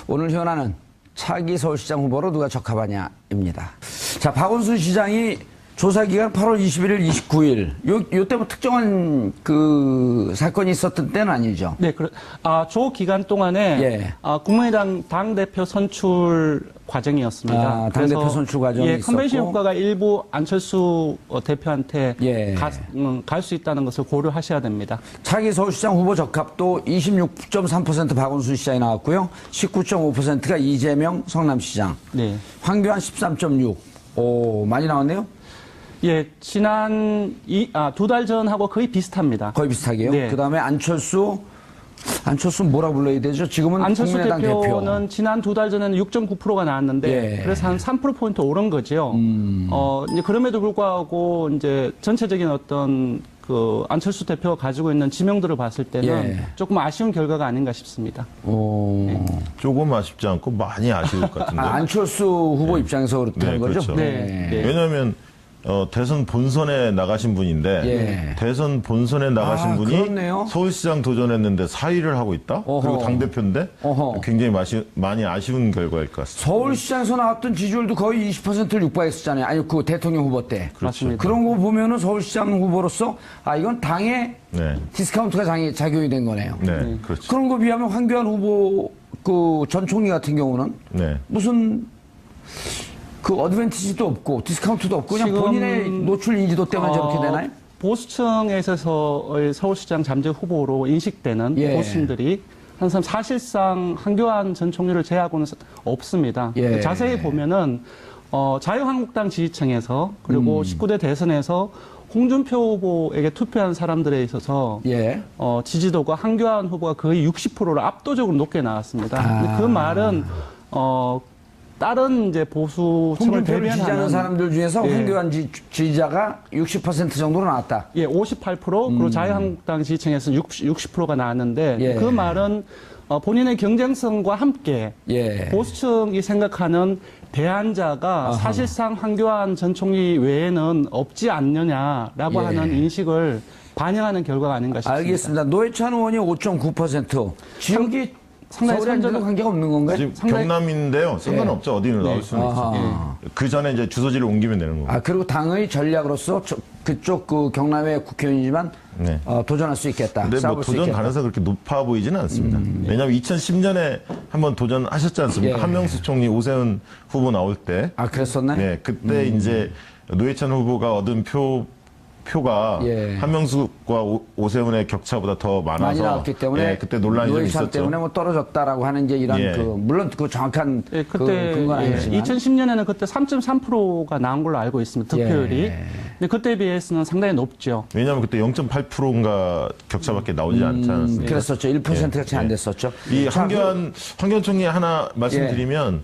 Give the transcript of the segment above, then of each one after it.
오늘 현안은 차기 서울시장 후보로 누가 적합하냐입니다. 자, 박원순 시장이 조사 기간 8월 21일, 29일. 요때 뭐 특정한 그 사건이 있었던 때는 아니죠? 네, 조 기간 동안에 예. 국민의당 당대표 선출 과정이었습니다. 당대표 선출 과정이 있었고. 컨벤션 효과가 일부 안철수 대표한테 예. 갈 수 있다는 것을 고려하셔야 됩니다. 차기 서울시장 후보 적합도 26.3% 박원순 시장이 나왔고요. 19.5%가 이재명 성남시장. 네. 황교안 13.6. 오, 많이 나왔네요? 예, 지난 2달 전하고 거의 비슷합니다. 거의 비슷하게요? 네. 그 다음에 안철수 뭐라 불러야 되죠? 지금은 안철수 국민의당 대표는 대표. 지난 2달 전에는 6.9%가 나왔는데, 예. 그래서 한 3%포인트 오른 거죠. 이제 그럼에도 불구하고, 이제 전체적인 어떤 그 안철수 대표가 가지고 있는 지명들을 봤을 때는 예. 조금 아쉬운 결과가 아닌가 싶습니다. 조금 아쉽지 않고 많이 아쉬울 것 같은데. 안철수 후보 입장에서 그렇다는 네, 거죠? 그렇죠. 네. 네. 왜냐하면 대선 본선에 나가신 분인데 예. 대선 본선에 나가신 분이 그렇네요. 서울시장 도전했는데 4위를 하고 있다? 어허. 그리고 당대표인데 어허. 굉장히 많이 아쉬운 결과일 것 같습니다. 서울시장에서 나왔던 지지율도 거의 20%를 육박했었잖아요. 아니, 그 대통령 후보 때. 맞습니다. 그런 거 보면은 서울시장 후보로서 이건 당의 네. 디스카운트가 작용이 된 거네요. 네, 그렇죠. 그런 거 비하면 황교안 후보 그 전 총리 같은 경우는 네. 무슨 그 어드밴티지도 없고 디스카운트도 없고 그냥 지금, 본인의 노출 인지도 때문에 저렇게 되나요? 보수층에서 서울시장 잠재 후보로 인식되는 예. 보수층들이 항상 사실상 황교안 전 총리를 제외하고는 없습니다. 예. 자세히 보면은 자유한국당 지지층에서 그리고 19대 대선에서 홍준표 후보에게 투표한 사람들에 있어서 예. 지지도가 황교안 후보가 거의 60%를 압도적으로 높게 나왔습니다. 근데 그 말은 다른 이제 보수층을 홍준표를 지지하는 대변하는 사람들 중에서 예. 황교안 지지자가 60% 정도로 나왔다. 예, 58% 그리고 자유한국당 지지층에서는 60%가 나왔는데 예. 그 말은 본인의 경쟁성과 함께 예. 보수층이 생각하는 대안자가 사실상 황교안 전 총리 외에는 없지 않느냐라고 예. 하는 인식을 반영하는 결과가 아닌가 싶습니다. 알겠습니다. 노회찬 의원이 5.9%. 지역이 상당히 서울에 앉아도 관계가 없는 건가요? 지금 상당히- 경남인데요. 상관없죠. 어디는 나올 수는 있죠. 그 전에 이제 주소지를 옮기면 되는 거고. 그리고 당의 전략으로서 그쪽 그 경남의 국회의원이지만 네. 도전할 수 있겠다. 근데 뭐 싸울 수 도전 있겠다. 가능성이 그렇게 높아 보이지는 않습니다. 왜냐하면 2010년에 한번 도전하셨지 않습니까? 예. 한명수 총리, 오세훈 후보 나올 때. 그랬었나요? 네, 그때 이제 노회찬 후보가 얻은 표가 예. 한명숙과 오세훈의 격차보다 더 많아서 많이 나왔기 때문에 예, 그때 논란이 좀 노회찬 있었죠. 때문에 뭐 떨어졌다라고 하는 이제 이런 예. 물론 그 정확한 예, 그때 근거는 아니지만 2010년에는 그때 3.3%가 나온 걸로 알고 있습니다. 득표율이. 예. 근데 그때에 비해서는 상당히 높죠. 왜냐하면 그때 0.8%인가 격차밖에 나오지 않지 않았습니까? 그랬었죠. 1%가 채 안 예. 됐었죠. 이 자, 황교안 총리 하나 말씀드리면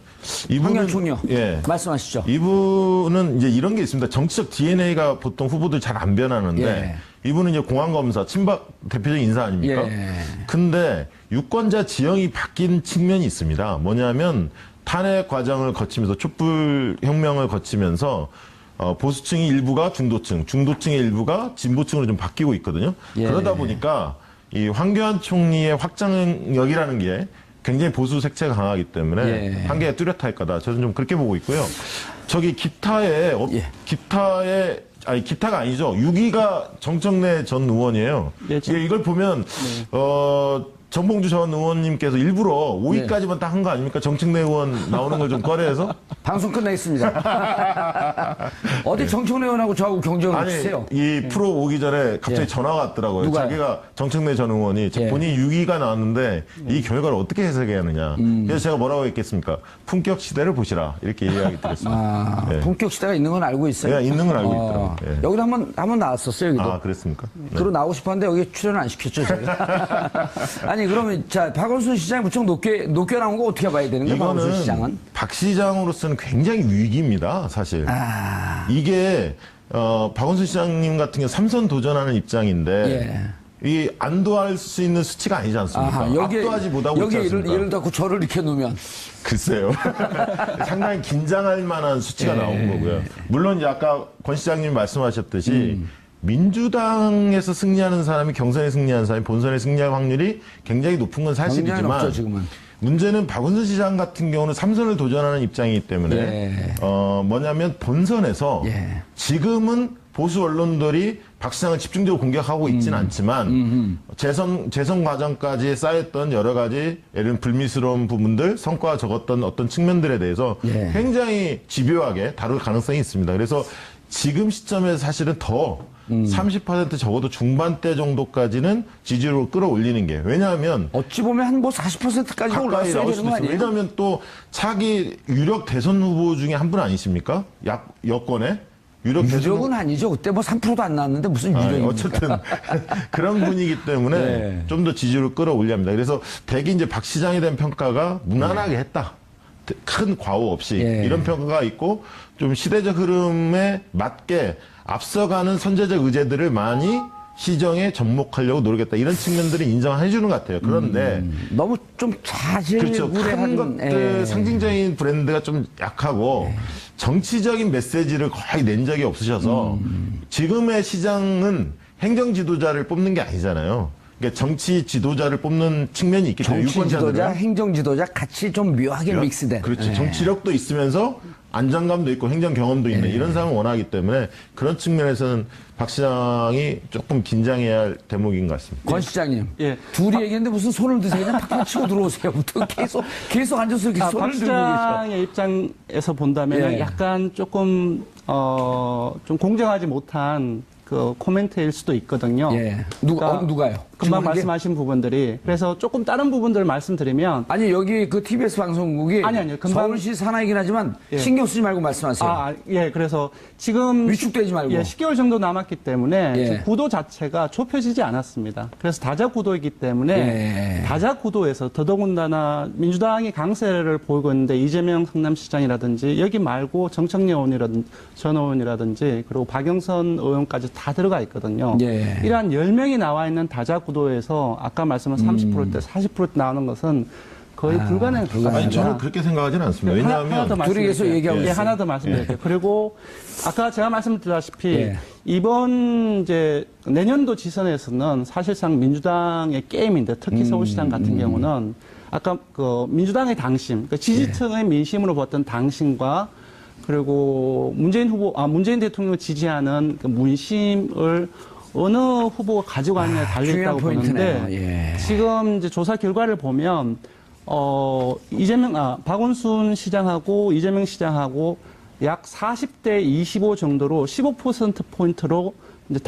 이분은 황교안 총리요. 예. 말씀하시죠. 이분은 이제 이런 게 있습니다. 정치적 DNA가 보통 후보들 잘 안 변하는데 예. 이분은 이제 공안검사, 친박 대표적인 인사 아닙니까? 예. 근데 유권자 지형이 바뀐 측면이 있습니다. 뭐냐면 탄핵 과정을 거치면서 촛불 혁명을 거치면서 보수층의 일부가 중도층의 일부가 진보층으로 좀 바뀌고 있거든요. 예. 그러다 보니까 이 황교안 총리의 확장력이라는 게 굉장히 보수 색채가 강하기 때문에 예. 한계가 뚜렷할 거다. 저는 좀 그렇게 보고 있고요. 저기 기타가 아니죠. 6위가 정청래 전 의원이에요. 네, 이걸 보면 정봉주 전 의원님께서 일부러 5위까지만 딱 한 거 아닙니까? 정청래 의원 나오는 걸 좀 꺼려해서. 방송 끝나겠습니다. 어디 정청래 의원하고 저하고 경쟁을 아니, 하세요? 이 프로 오기 전에 갑자기 예. 전화가 왔더라고요. 누가요? 자기가 정청래 전 의원이 예. 본인이 6위가 나왔는데 이 결과를 어떻게 해석해야 하느냐. 그래서 제가 뭐라고 했겠습니까? 품격 시대를 보시라. 이렇게 이야기 드렸습니다. 예. 본격 시대가 있는 건 알고 있어요? 예, 있는 건 알고 있더라고요. 예. 여기도 한번 나왔었어요, 여기도. 그랬습니까? 네. 그리고 나오고 싶었는데 여기 출연을 안 시켰죠, 저희가. 아니, 그러면 자, 박원순 시장이 무척 높게 나온 거 어떻게 봐야 되는 거예요, 박원순 시장은? 박 시장으로서는 굉장히 위기입니다, 사실. 이게 박원순 시장님 같은 경우 3선 도전하는 입장인데 이 안도할 수 있는 수치가 아니지 않습니까? 압도하지 못하고 있지 여기에 않습니까? 예를 들어 저를 이렇게 놓으면 글쎄요. 상당히 긴장할 만한 수치가 나온 거고요. 물론 이제 아까 권 시장님 말씀하셨듯이 민주당에서 승리하는 사람이 경선에 승리하는 사람이 본선에 승리할 확률이 굉장히 높은 건 사실이지만 굉장히 높죠, 지금은. 문제는 박원순 시장 같은 경우는 3선을 도전하는 입장이기 때문에 예. 뭐냐면 본선에서 예. 지금은 보수 언론들이 박 시장을 집중적으로 공격하고 있지는 않지만 재선 과정까지 쌓였던 여러 가지 예를 들면 불미스러운 부분들, 성과가 적었던 어떤 측면들에 대해서 예. 굉장히 집요하게 다룰 가능성이 있습니다. 그래서 지금 시점에서 사실은 더 30% 적어도 중반대 정도까지는 지지율을 끌어올리는 게, 왜냐하면 어찌 보면 한 뭐 40%까지 가까이 올라왔어야 나올 되는 수도 거 있어요. 아니에요? 왜냐하면 또 차기 유력 대선 후보 중에 한 분 아니십니까? 여권에 유력 대선 유력은 아니죠. 그때 뭐 3%도 안 나왔는데 무슨 유력입니까? 어쨌든 그런 분이기 때문에 네. 좀 더 지지율을 끌어올려야 합니다. 그래서 대개 이제 박 시장에 대한 평가가 무난하게 했다. 큰 과오 없이 예. 이런 평가가 있고 좀 시대적 흐름에 맞게 앞서가는 선제적 의제들을 많이 시정에 접목하려고 노력했다. 이런 측면들을 인정해 주는 것 같아요. 그런데 너무 좀 그렇죠. 자질구레한 큰 것들 상징적인 브랜드가 좀 약하고 정치적인 메시지를 거의 낸 적이 없으셔서 지금의 시장은 행정 지도자를 뽑는 게 아니잖아요. 그러니까 정치 지도자를 뽑는 측면이 있기 때문에 정치 지도자, 유권자들은 행정 지도자 같이 좀 묘하게 믹스된. 그렇지. 예. 정치력도 있으면서 안정감도 있고 행정 경험도 있는 이런 사람을 원하기 때문에 그런 측면에서는 박 시장이 조금 긴장해야 할 대목인 것 같습니다. 권 시장님, 예. 둘이 얘기했는데 무슨 손을 드세요? 그냥 팍팍 치고 들어오세요. 계속 앉아서 이렇게 손을 박 들고 계셔. 시장의 입장에서 본다면 예. 약간 조금 좀 공정하지 못한 그 코멘트일 수도 있거든요. 예. 누가요? 금방 지금 한 게? 말씀하신 부분들이. 그래서 조금 다른 부분들을 말씀드리면 아니 여기 그 TBS 방송국이 아니요. 금방- 서울시 산하이긴 하지만 예. 신경 쓰지 말고 말씀하세요. 예, 그래서 지금 위축되지 말고. 예, 10개월 정도 남았기 때문에 예. 지금 구도 자체가 좁혀지지 않았습니다. 그래서 다자 구도이기 때문에 예. 다자 구도에서 더더군다나 민주당이 강세를 보이고 있는데 이재명 성남시장이라든지 여기 말고 정청래 의원이라든지 전 의원이라든지 그리고 박영선 의원까지 다 들어가 있거든요. 예. 이러한 10명이 나와 있는 다자 구도에서 아까 말씀한 30%대, 40%대 나오는 것은 거의 불가능할 것 같습니다. 아니, 저는 그렇게 생각하지는 않습니다. 왜냐하면 둘이 계속 얘기하고 예, 있어요. 하나 더 말씀드릴게요. 그리고 아까 제가 말씀드렸다시피 예. 이번 이제 내년도 지선에서는 사실상 민주당의 게임인데 특히 서울시장 같은 경우는 아까 그 민주당의 당심, 그 지지층의 민심으로 봤던 당심과 그리고 문재인 대통령을 지지하는 그 문심을 어느 후보가 가지고 가느냐에 달려 중요한 있다고 포인트네요. 보는데 예. 지금 이제 조사 결과를 보면 박원순 시장하고 이재명 시장하고 약 40대 25 정도로 15% 포인트로 이제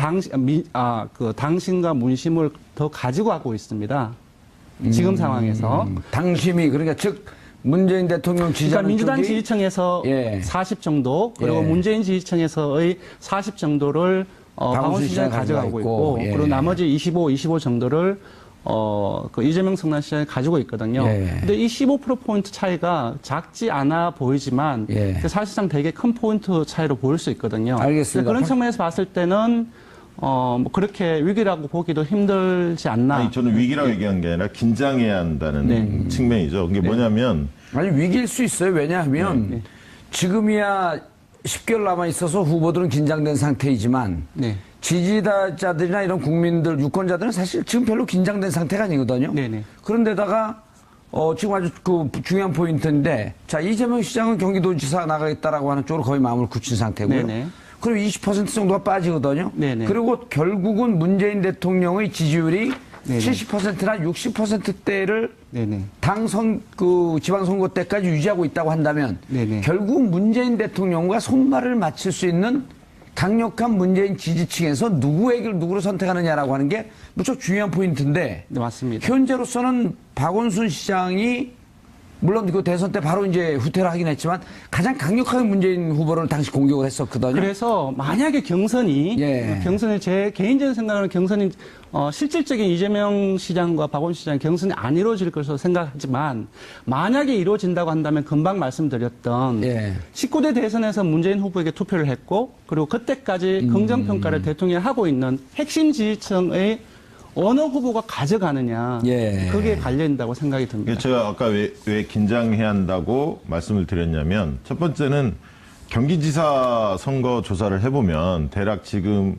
당신과 문심을 더 가지고 가고 있습니다. 지금 상황에서. 당심이 그러니까 즉 문재인 대통령 그러니까 지지하는 민주당 쪽이 지지층에서 예. 40 정도 그리고 예. 문재인 지지층에서의 40 정도를 박원순 시장이 가져가고 있고 예. 그리고 나머지 25 정도를 그 이재명 성남시장이 가지고 있거든요. 예. 근데 이 15% 차이가 작지 않아 보이지만 예. 사실상 되게 큰 포인트 차이로 보일 수 있거든요. 알겠습니다. 그런 측면에서 봤을 때는 뭐 그렇게 위기라고 보기도 힘들지 않나. 아니, 저는 위기라고 얘기한 게 아니라 긴장해야 한다는 네. 측면이죠. 그게 뭐냐면 아니 위기일 수 있어요. 왜냐하면 지금이야 10개월 남아 있어서 후보들은 긴장된 상태이지만 네. 지지자들이나 이런 국민들, 유권자들은 사실 지금 별로 긴장된 상태가 아니거든요. 네네. 그런데다가 지금 아주 그 중요한 포인트인데 자 이재명 시장은 경기도지사 나가겠다라고 하는 쪽으로 거의 마음을 굳힌 상태고요. 네네. 그리고 20% 정도가 빠지거든요. 네네. 그리고 결국은 문재인 대통령의 지지율이 네네. 70%나 60%대를 네네. 지방선거 때까지 유지하고 있다고 한다면 네네. 결국 문재인 대통령과 손발을 맞출 수 있는 강력한 문재인 지지층에서 누구를 선택하느냐라고 하는 게 무척 중요한 포인트인데 네, 맞습니다. 현재로서는 박원순 시장이 물론 그 대선 때 바로 이제 후퇴를 하긴 했지만 가장 강력하게 문재인 후보를 당시 공격을 했었거든요. 그래서 만약에 경선이 제 개인적인 생각으로는 경선이 실질적인 이재명 시장과 박원순 시장 경선이 안 이루어질 것으로 생각하지만 만약에 이루어진다고 한다면 금방 말씀드렸던 19대 대선에서 문재인 후보에게 투표를 했고 그리고 그때까지 긍정평가를 대통령이 하고 있는 핵심 지지층의 어느 후보가 가져가느냐 그게 관련된다고 생각이 듭니다. 제가 아까 왜 긴장해야 한다고 말씀을 드렸냐면 첫 번째는 경기지사 선거 조사를 해보면 대략 지금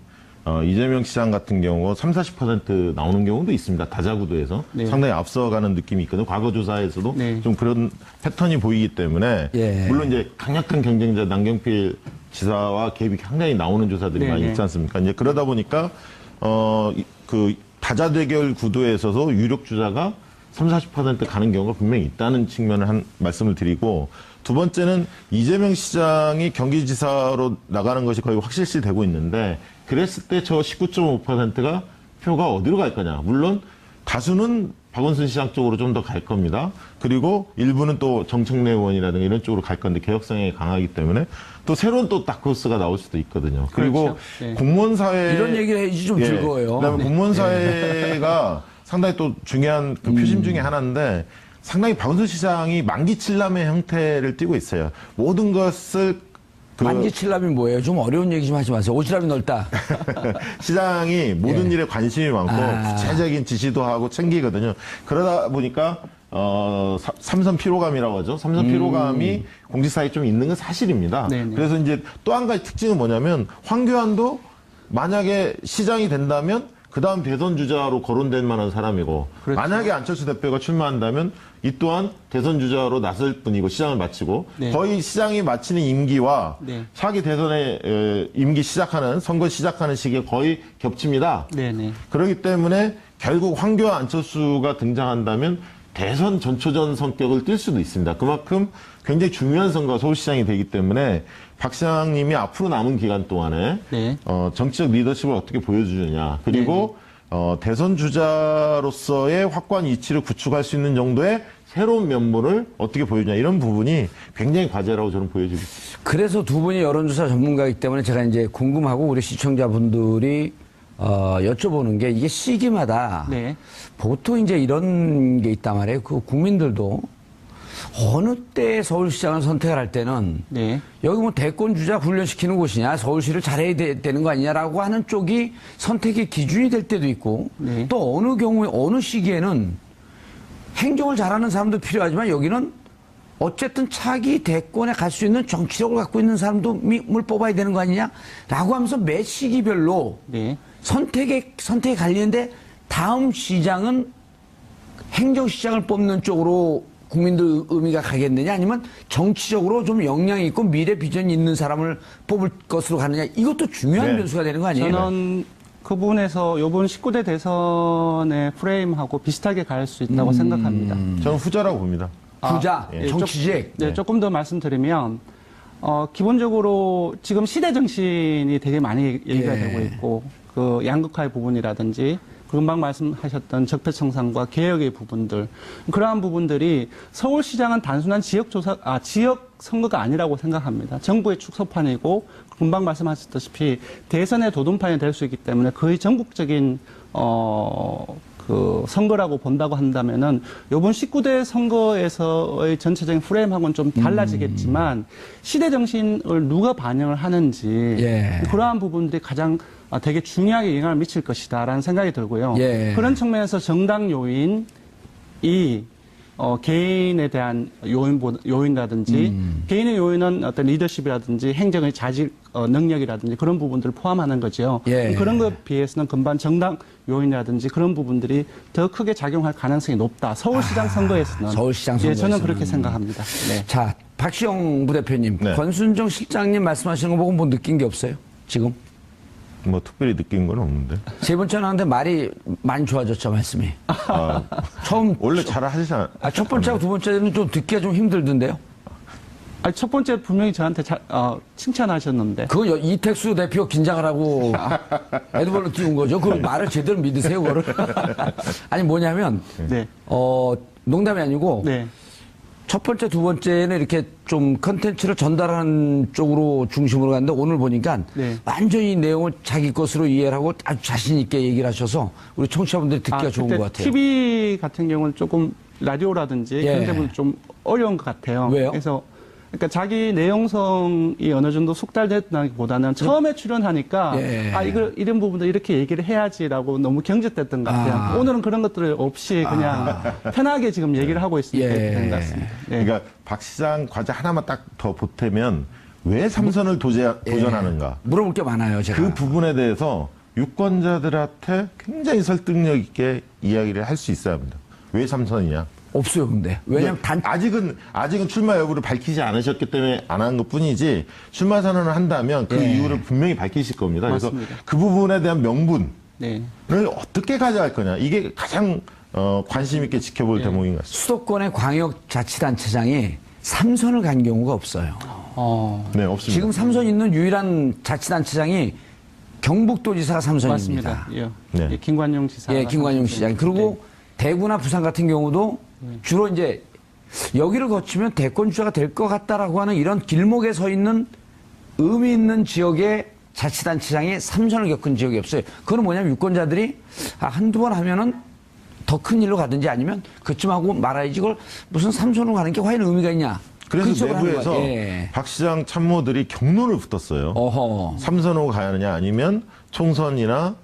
이재명 시장 같은 경우 30~40% 나오는 경우도 있습니다. 다자구도에서 네. 상당히 앞서가는 느낌이 있거든요. 과거 조사에서도 네. 좀 그런 패턴이 보이기 때문에 예. 물론 이제 강력한 경쟁자 남경필 지사와 갭이 상당히 나오는 조사들이 네, 많이 네. 있지 않습니까? 이제 그러다 보니까 그 다자 대결 구도에서도 유력 주자가 30~40% 가는 경우가 분명히 있다는 측면을 말씀을 드리고, 두 번째는 이재명 시장이 경기지사로 나가는 것이 거의 확실시 되고 있는데, 그랬을 때 저 19.5%가 표가 어디로 갈 거냐. 물론 다수는 박원순 시장 쪽으로 좀 더 갈 겁니다. 그리고 일부는 또 정청래 의원이라든가 이런 쪽으로 갈 건데 개혁 성향이 강하기 때문에 또 새로운 또 다크호스가 나올 수도 있거든요. 그리고 그렇죠. 네. 공무원 사회 이런 얘기를 해야지 좀 즐거워요. 그다음에 공무원 사회가 상당히 또 중요한 그 표심 중에 하나인데, 상당히 박원순 시장이 만기 칠남의 형태를 띠고 있어요. 모든 것을 만기 칠남이 뭐예요? 좀 어려운 얘기 좀 하지 마세요. 오지랖이 넓다. 시장이 모든 예. 일에 관심이 많고 구체적인 지시도 하고 챙기거든요. 그러다 보니까 삼선 피로감이라고 하죠. 삼선 피로감이 공직사회에 좀 있는 건 사실입니다. 네네. 그래서 이제 또 한 가지 특징은 뭐냐면, 황교안도 만약에 시장이 된다면 그 다음 대선 주자로 거론될 만한 사람이고, 그렇죠. 만약에 안철수 대표가 출마한다면 이 또한 대선 주자로 나설 뿐이고 시장을 마치고, 네. 거의 시장이 마치는 임기와 네. 차기 대선의 임기 시작하는, 선거 시작하는 시기에 거의 겹칩니다. 네네. 그렇기 때문에 결국 황교안 안철수가 등장한다면 대선 전초전 성격을 띨 수도 있습니다. 그만큼 굉장히 중요한 선거가 서울시장이 되기 때문에 박 시장님이 앞으로 남은 기간 동안에 네. 정치적 리더십을 어떻게 보여주느냐, 그리고 대선 주자로서의 확고한 이치를 구축할 수 있는 정도의 새로운 면모를 어떻게 보여주냐, 이런 부분이 굉장히 과제라고 저는 보여지고 있습니다. 그래서 두 분이 여론조사 전문가이기 때문에 제가 이제 궁금하고 우리 시청자분들이 여쭤보는 게, 이게 시기마다 네. 보통 이제 이런 게 있단 말이에요. 그 국민들도 어느 때 서울시장을 선택을 할 때는 네. 여기 뭐 대권 주자 훈련시키는 곳이냐, 서울시를 잘해야 되는 거 아니냐라고 하는 쪽이 선택의 기준이 될 때도 있고, 네. 또 어느 경우에 어느 시기에는 행정을 잘하는 사람도 필요하지만 여기는 어쨌든 차기 대권에 갈 수 있는 정치력을 갖고 있는 사람도 물 뽑아야 되는 거 아니냐라고 하면서 매 시기별로 네. 선택에 갈리는데, 다음 시장은 행정시장을 뽑는 쪽으로 국민들 의미가 가겠느냐, 아니면 정치적으로 좀 역량이 있고 미래 비전이 있는 사람을 뽑을 것으로 가느냐, 이것도 중요한 네. 변수가 되는 거 아니에요? 저는 그 부분에서 이번 19대 대선의 프레임하고 비슷하게 갈 수 있다고 생각합니다. 저는 후자라고 봅니다. 부자, 예, 정치직. 네, 조금 더 말씀드리면, 기본적으로 지금 시대 정신이 되게 많이 얘기가 예. 되고 있고, 그 양극화의 부분이라든지, 금방 말씀하셨던 적폐청산과 개혁의 부분들, 그러한 부분들이 서울시장은 단순한 지역 선거가 아니라고 생각합니다. 정부의 축소판이고, 금방 말씀하셨다시피 대선의 도전판이 될 수 있기 때문에 거의 전국적인, 그 선거라고 본다고 한다면은 요번 19대 선거에서의 전체적인 프레임하고는 좀 달라지겠지만 시대 정신을 누가 반영을 하는지 예. 그러한 부분들이 가장 되게 중요하게 영향을 미칠 것이다라는 생각이 들고요. 예. 그런 측면에서 정당 요인이 개인에 대한 요인이라든지 개인의 요인은 어떤 리더십이라든지 행정의 자질 능력이라든지 그런 부분들을 포함하는 거죠. 예. 그런 것에 비해서는 금방 정당 요인이라든지 그런 부분들이 더 크게 작용할 가능성이 높다. 서울시장 선거에서는. 서울시장 예, 저는 선거에서는. 그렇게 생각합니다. 네. 자, 박시영 부대표님, 네. 권순정 실장님 말씀하시는 거 보고 뭐 느낀 게 없어요? 지금? 뭐 특별히 느낀 건 없는데. 세 번째는 하는데 말이 많이 좋아졌죠, 말씀이. 아, 처음, 원래 잘 하시지 않... 첫 번째하고 두 번째는 좀 듣기가 좀 힘들던데요? 아니, 첫 번째 분명히 저한테 칭찬하셨는데. 그거 이택수 대표 긴장을 하고 에드벌로 띄운 거죠. 그 말을 제대로 믿으세요, 그거를. 아니, 뭐냐면, 네. 농담이 아니고, 네. 첫 번째, 두 번째는 이렇게 좀 컨텐츠를 전달하는 쪽으로 중심으로 갔는데, 오늘 보니까 네. 완전히 내용을 자기 것으로 이해를 하고 아주 자신있게 얘기를 하셔서 우리 청취자분들이 듣기가 좋은 그때 것 같아요. TV 같은 경우는 조금 라디오라든지 예. 그런 데는 좀 어려운 것 같아요. 왜요? 그러니까 자기 내용성이 어느 정도 숙달됐다기보다는 처음에 출연하니까 예. 이런 부분도 이렇게 얘기를 해야지라고 너무 경직됐던 것 같아요. 오늘은 그런 것들 없이 그냥 편하게 지금 얘기를 하고 있으니까 예. 이렇게 된 것 같습니다. 네. 그러니까 박 시장 과제 하나만 딱 더 보태면 왜 삼선을 도전하는가. 물어볼 게 많아요, 제가. 그 부분에 대해서 유권자들한테 굉장히 설득력 있게 이야기를 할 수 있어야 합니다. 왜 삼선이냐? 없어요, 근데. 왜냐면 아직은 출마 여부를 밝히지 않으셨기 때문에 안 한 것 뿐이지, 출마 선언을 한다면 그 이유를 분명히 밝히실 겁니다. 맞습니다. 그래서 그 부분에 대한 명분을 네. 어떻게 가져갈 거냐. 이게 가장 관심 있게 지켜볼 대목인 것 같습니다. 수도권의 광역자치단체장이 3선을 간 경우가 없어요. 네, 없습니다. 지금 3선 있는 유일한 자치단체장이 경북도지사가 3선입니다. 맞습니다. 예. 네. 예, 김관용 지사. 예, 김관용 시장. 그리고 대구나 부산 같은 경우도 주로 이제 여기를 거치면 대권 주자가 될 것 같다라고 하는 이런 길목에 서 있는 의미 있는 지역의 자치단체장이 3선을 겪은 지역이 없어요. 그건 뭐냐면 유권자들이 한두 번 하면은 더 큰 일로 가든지 아니면 그쯤 하고 말아야지, 그걸 무슨 3선으로 가는 게 과연 의미가 있냐. 그래서 그쪽으로 하는 내부에서 거야. 예. 박 시장 참모들이 경론을 붙었어요. 어허. 삼선으로 가야 하느냐, 아니면 총선이나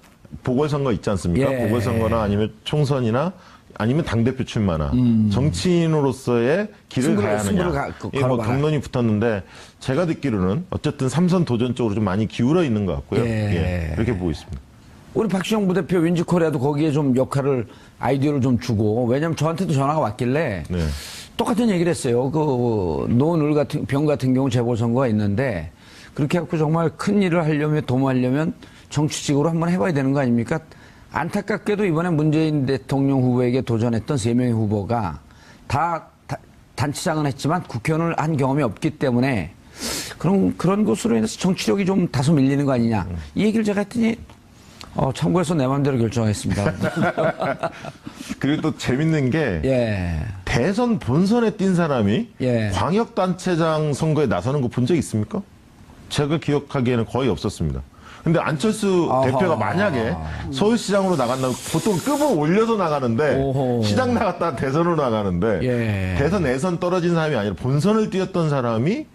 보궐선거 있지 않습니까? 예. 보궐선거나 아니면 총선이나 아니면 당대표 출마나 정치인으로서의 길을 가야 하느냐. 승부를 예, 뭐 걸어봐라. 경론이 붙었는데 제가 듣기로는 어쨌든 삼선 도전 쪽으로 좀 많이 기울어 있는 것 같고요. 예. 그렇게 보고 있습니다. 우리 박시영 부대표 윈지코리아도 거기에 좀 역할을, 아이디어를 좀 주고, 왜냐면 저한테도 전화가 왔길래 네. 똑같은 얘기를 했어요. 그 노을 같은 병 같은 경우 재보선거가 있는데 그렇게 해갖고 정말 큰 일을 하려면, 도모하려면 정치직으로 한번 해봐야 되는 거 아닙니까? 안타깝게도 이번에 문재인 대통령 후보에게 도전했던 3명의 후보가 다 단체장은 했지만 국회의원을 한 경험이 없기 때문에 그런 것으로 인해서 정치력이 좀 다소 밀리는 거 아니냐. 이 얘기를 제가 했더니 참고해서 내 마음대로 결정하겠습니다. 그리고 또 재밌는 게 예. 대선 본선에 뛴 사람이 예. 광역단체장 선거에 나서는 거 본 적 있습니까? 제가 기억하기에는 거의 없었습니다. 근데 안철수 대표가 만약에 서울시장으로 나간다면 보통 급을 올려서 나가는데 오호. 시장 나갔다 대선으로 나가는데 예. 대선 내선 떨어진 사람이 아니라 본선을 뛰었던 사람이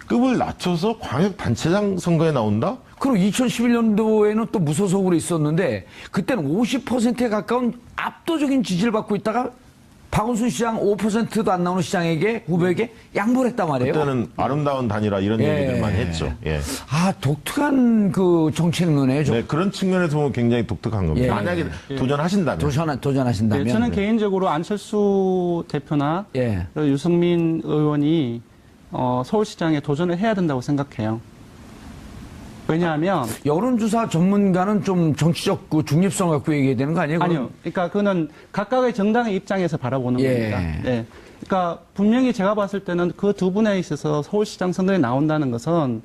급을 낮춰서 광역단체장 선거에 나온다? 그리고 2011년도에는 또 무소속으로 있었는데 그때는 50%에 가까운 압도적인 지지를 받고 있다가 박원순 시장 5%도 안 나오는 시장에게, 후보에게 양보를 했단 말이에요. 그때는 아름다운 단일화 이런 예. 얘기들 많이 했죠. 예. 독특한 그 정치 능론이에요. 네, 그런 측면에서 보면 굉장히 독특한 겁니다. 예. 만약에 도전하신다면. 도전하신다면. 네, 저는 개인적으로 안철수 대표나 예. 유승민 의원이 서울시장에 도전을 해야 된다고 생각해요. 왜냐하면 여론조사 전문가는 좀 정치적 그 중립성 갖고 얘기해야 되는 거 아니에요? 아니요. 그러니까 그거는 각각의 정당의 입장에서 바라보는 예. 겁니다. 네. 그러니까 분명히 제가 봤을 때는 그 두 분에 있어서 서울시장 선거에 나온다는 것은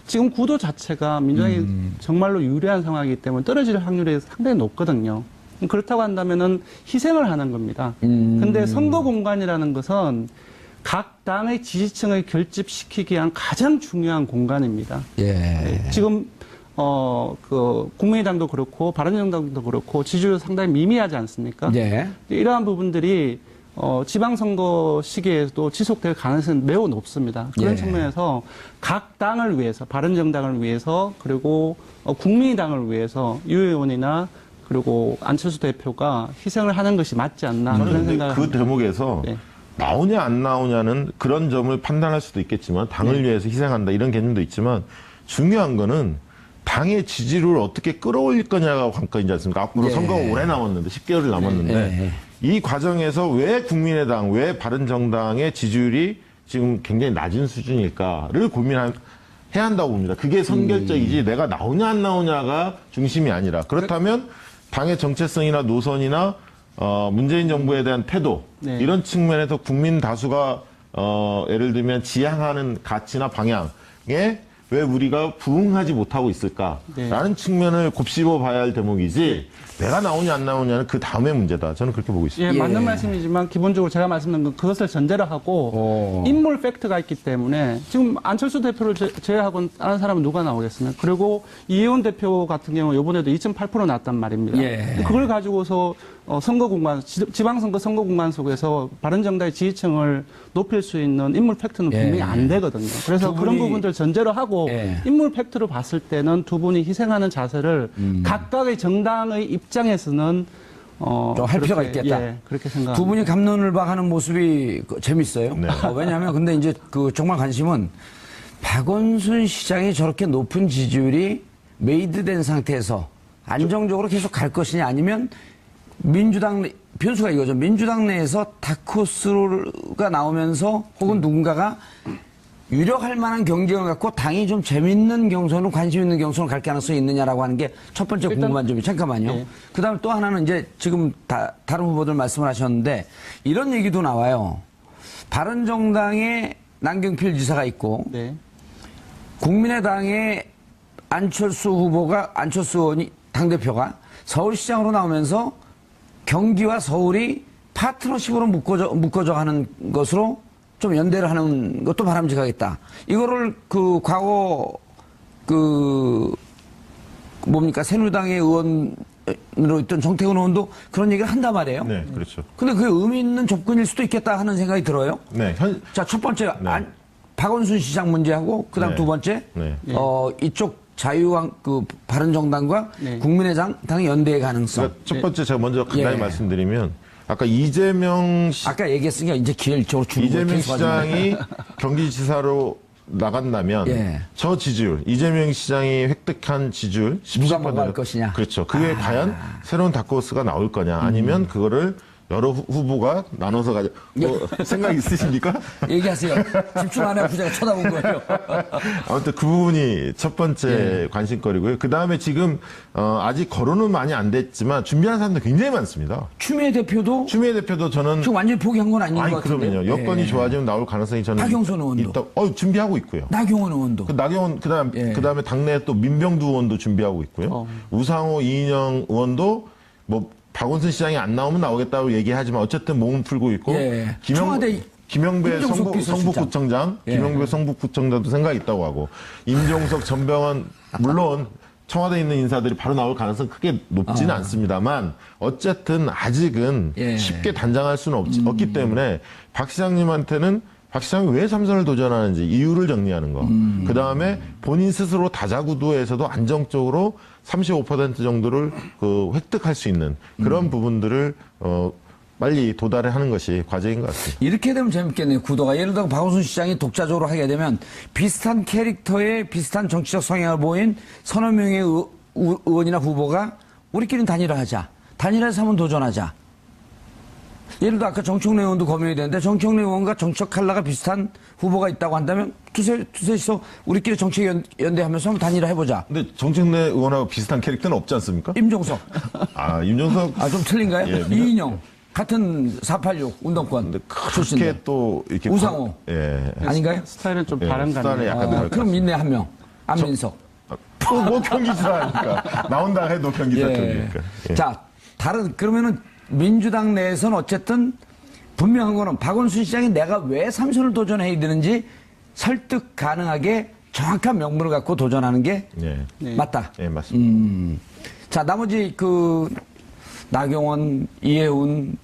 지금 구도 자체가 민주당이 정말로 유리한 상황이기 때문에 떨어질 확률이 상당히 높거든요. 그렇다고 한다면은 희생을 하는 겁니다. 근데 선거 공간이라는 것은 각 당의 지지층을 결집시키기 위한 가장 중요한 공간입니다. 예. 지금 국민의당도 그렇고 바른정당도 그렇고 지지율 상당히 미미하지 않습니까? 예. 이러한 부분들이 지방선거 시기에도 지속될 가능성이 매우 높습니다. 그런 예. 측면에서 각 당을 위해서, 바른정당을 위해서, 그리고 국민의당을 위해서 유 의원이나 그리고 안철수 대표가 희생을 하는 것이 맞지 않나 저는 그런 근데 생각을 그 합니다. 대목에서 네. 나오냐 안 나오냐는 그런 점을 판단할 수도 있겠지만 당을 위해서 희생한다 이런 개념도 있지만 중요한 거는 당의 지지율을 어떻게 끌어올릴 거냐가 관건이지 않습니까? 앞으로 예. 선거가 오래 남았는데 10개월이 남았는데 예. 이 과정에서 왜 국민의당, 왜 바른정당의 지지율이 지금 굉장히 낮은 수준일까를 고민해야 한다고 봅니다. 그게 선결적이지 내가 나오냐 안 나오냐가 중심이 아니라 그렇다면 당의 정체성이나 노선이나 문재인 정부에 대한 태도 네. 이런 측면에서 국민 다수가 예를 들면 지향하는 가치나 방향에 왜 우리가 부응하지 못하고 있을까라는 네. 측면을 곱씹어 봐야 할 대목이지 내가 나오냐 안 나오냐는 그 다음의 문제다. 저는 그렇게 보고 있습니다. 예, 맞는 예. 말씀이지만 기본적으로 제가 말씀드린 건 그것을 전제로 하고 오. 인물 팩트가 있기 때문에 지금 안철수 대표를 제외하고 다른 사람은 누가 나오겠습니까? 그리고 이혜원 대표 같은 경우 이번에도 2.8% 났단 말입니다. 예. 그걸 가지고서 선거 공간, 지방선거 선거 공간 속에서 바른정당의 지지층을 높일 수 있는 인물 팩트는 예. 분명히 안 되거든요. 그래서 두 그런 분이- 부분들 전제로 하고 예. 인물 팩트로 봤을 때는 두 분이 희생하는 자세를 각각의 정당의 입장에서는 좀할 필요가 그렇게, 있겠다. 예, 그렇게 생각. 두 분이 갑론을박하는 모습이 재밌어요. 네. 왜냐하면 근데 이제 그 정말 관심은 박원순 시장이 저렇게 높은 지지율이 메이드된 상태에서 안정적으로 계속 갈 것이냐 아니면 민주당 변수가 이거죠. 민주당 내에서 다크호스가 나오면서 혹은 누군가가 유력할 만한 경쟁을 갖고 당이 좀 재밌는 경선을 관심 있는 경선을 갈 가능성이 있느냐라고 하는 게 첫 번째 궁금한 점이 잠깐만요. 네. 그다음에 또 하나는 이제 지금 다른 후보들 말씀을 하셨는데 이런 얘기도 나와요. 바른정당에 남경필 지사가 있고 네. 국민의당의 안철수 의원이 당대표가 서울시장으로 나오면서 경기와 서울이 파트너십으로 묶어져 가는 것으로 좀 연대를 하는 것도 바람직하겠다. 이거를 그 과거 새누리당의 의원으로 있던 정태근 의원도 그런 얘기를 한단 말이에요. 네, 그렇죠. 근데 그게 의미 있는 접근일 수도 있겠다 하는 생각이 들어요. 네, 자, 첫 번째 네. 박원순 시장 문제하고 그다음 네. 두 번째 네. 이쪽 바른정당과 네. 국민의당 연대의 가능성. 그러니까 첫 번째 제가 먼저 간단히 예. 말씀드리면 아까 이재명 얘기했으니까 이제 기회를 이쪽으로 주는 거예요. 이재명 계속 하지 시장이 경기지사로 나간다면 예. 저 지지율 이재명 시장이 획득한 지지율 누가 17%. 먹어갈 것이냐. 그렇죠. 그게 과연 새로운 다크호스가 나올 거냐 아니면 그거를 여러 후보가 나눠서 가져 생각 있으십니까? 얘기하세요. 집중 안 해고 제가 쳐다본 거예요. 아무튼 그 부분이 첫 번째 관심거리고요. 그 다음에 지금 아직 거론은 많이 안 됐지만 준비하는 사람들 굉장히 많습니다. 추미애 대표도 추미애 대표도 저는 지금 완전히 포기한 건 아닌 것 같은데. 그러면요. 여건이 좋아지면 나올 가능성이 저는 박영선 의원도. 준비하고 있고요. 나경원 의원도. 나경원 그다음에 당내에 또 민병두 의원도 준비하고 있고요. 우상호 이인영 의원도 뭐 박원순 시장이 안 나오면 나오겠다고 얘기하지만 어쨌든 몸을 풀고 있고 청와대 김영배 임종석 성북구청장 김영배 성북구청장도 생각이 있다고 하고 임종석 전병헌 물론 청와대에 있는 인사들이 바로 나올 가능성 크게 높지는 않습니다만 어쨌든 아직은 쉽게 단장할 수는 없기 때문에 박 시장님한테는 박 시장이 왜 삼선을 도전하는지 이유를 정리하는 거. 그 다음에 본인 스스로 다자구도에서도 안정적으로 35% 정도를 획득할 수 있는 그런 부분들을 빨리 도달하는 것이 과제인 것 같습니다. 이렇게 되면 재밌겠네요. 구도가. 예를 들어 박원순 시장이 독자적으로 하게 되면 비슷한 캐릭터의 비슷한 정치적 성향을 보인 서너 명의 의원이나 후보가 우리끼리는 단일화하자. 단일화해서 한번 도전하자. 예를 들어 아까 정청래 의원도 검열이 되는데 정청래 의원과 정치적 컬러가 비슷한 후보가 있다고 한다면 두셋이서 우리끼리 정책 연대하면서 한번 단일화 해보자. 근데 정청래 의원하고 비슷한 캐릭터는 없지 않습니까? 임종석. 임종석. 좀 틀린가요? 예, 이인영. 같은 486 운동권 그렇게 출신들. 또 이렇게 우상호. 아닌가요? 스타일은 좀 예, 다른 스타일은 가네요. 약간 그럼 있네 한 명. 안민석. 뭐 경기지사니까 나온다 해도 경기지사 쪽이니까. 예. 자, 그러면은 민주당 내에서는 어쨌든 분명한 거는 박원순 시장이 내가 왜 삼선을 도전해야 되는지 설득 가능하게 정확한 명분을 갖고 도전하는 게 맞다. 예, 맞습니다. 자, 나머지 나경원, 이해운,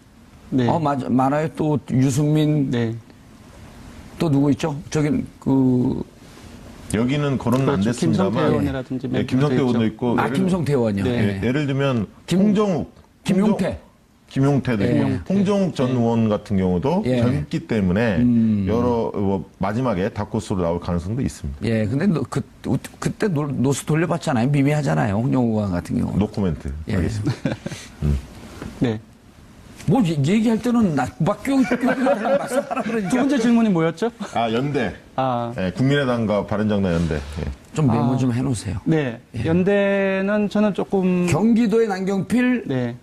많아요. 또 유승민, 또 누구 있죠? 여기는 거론은 안 그렇죠. 됐습니다만. 김성태 의원이라든지 김성태 의원도 있고. 김성태 의원이요. 예를 들면 홍정욱, 김용태도 있고 홍정욱 전 의원 같은 경우도 젊기 때문에 마지막에 다크호스로 나올 가능성도 있습니다. 예, 근데 그때 노수 돌려봤잖아요. 미미하잖아요. 홍정욱 의원 같은 경우. 노코멘트 하겠습니다. 네. 뭐 얘기할 때는 막 말씀하라 그러니까. 두 번째 질문이 뭐였죠? 연대. 국민의당과 바른정당 연대. 좀 메모 좀 해놓으세요. 네. 연대는 저는 조금 경기도의 남경필,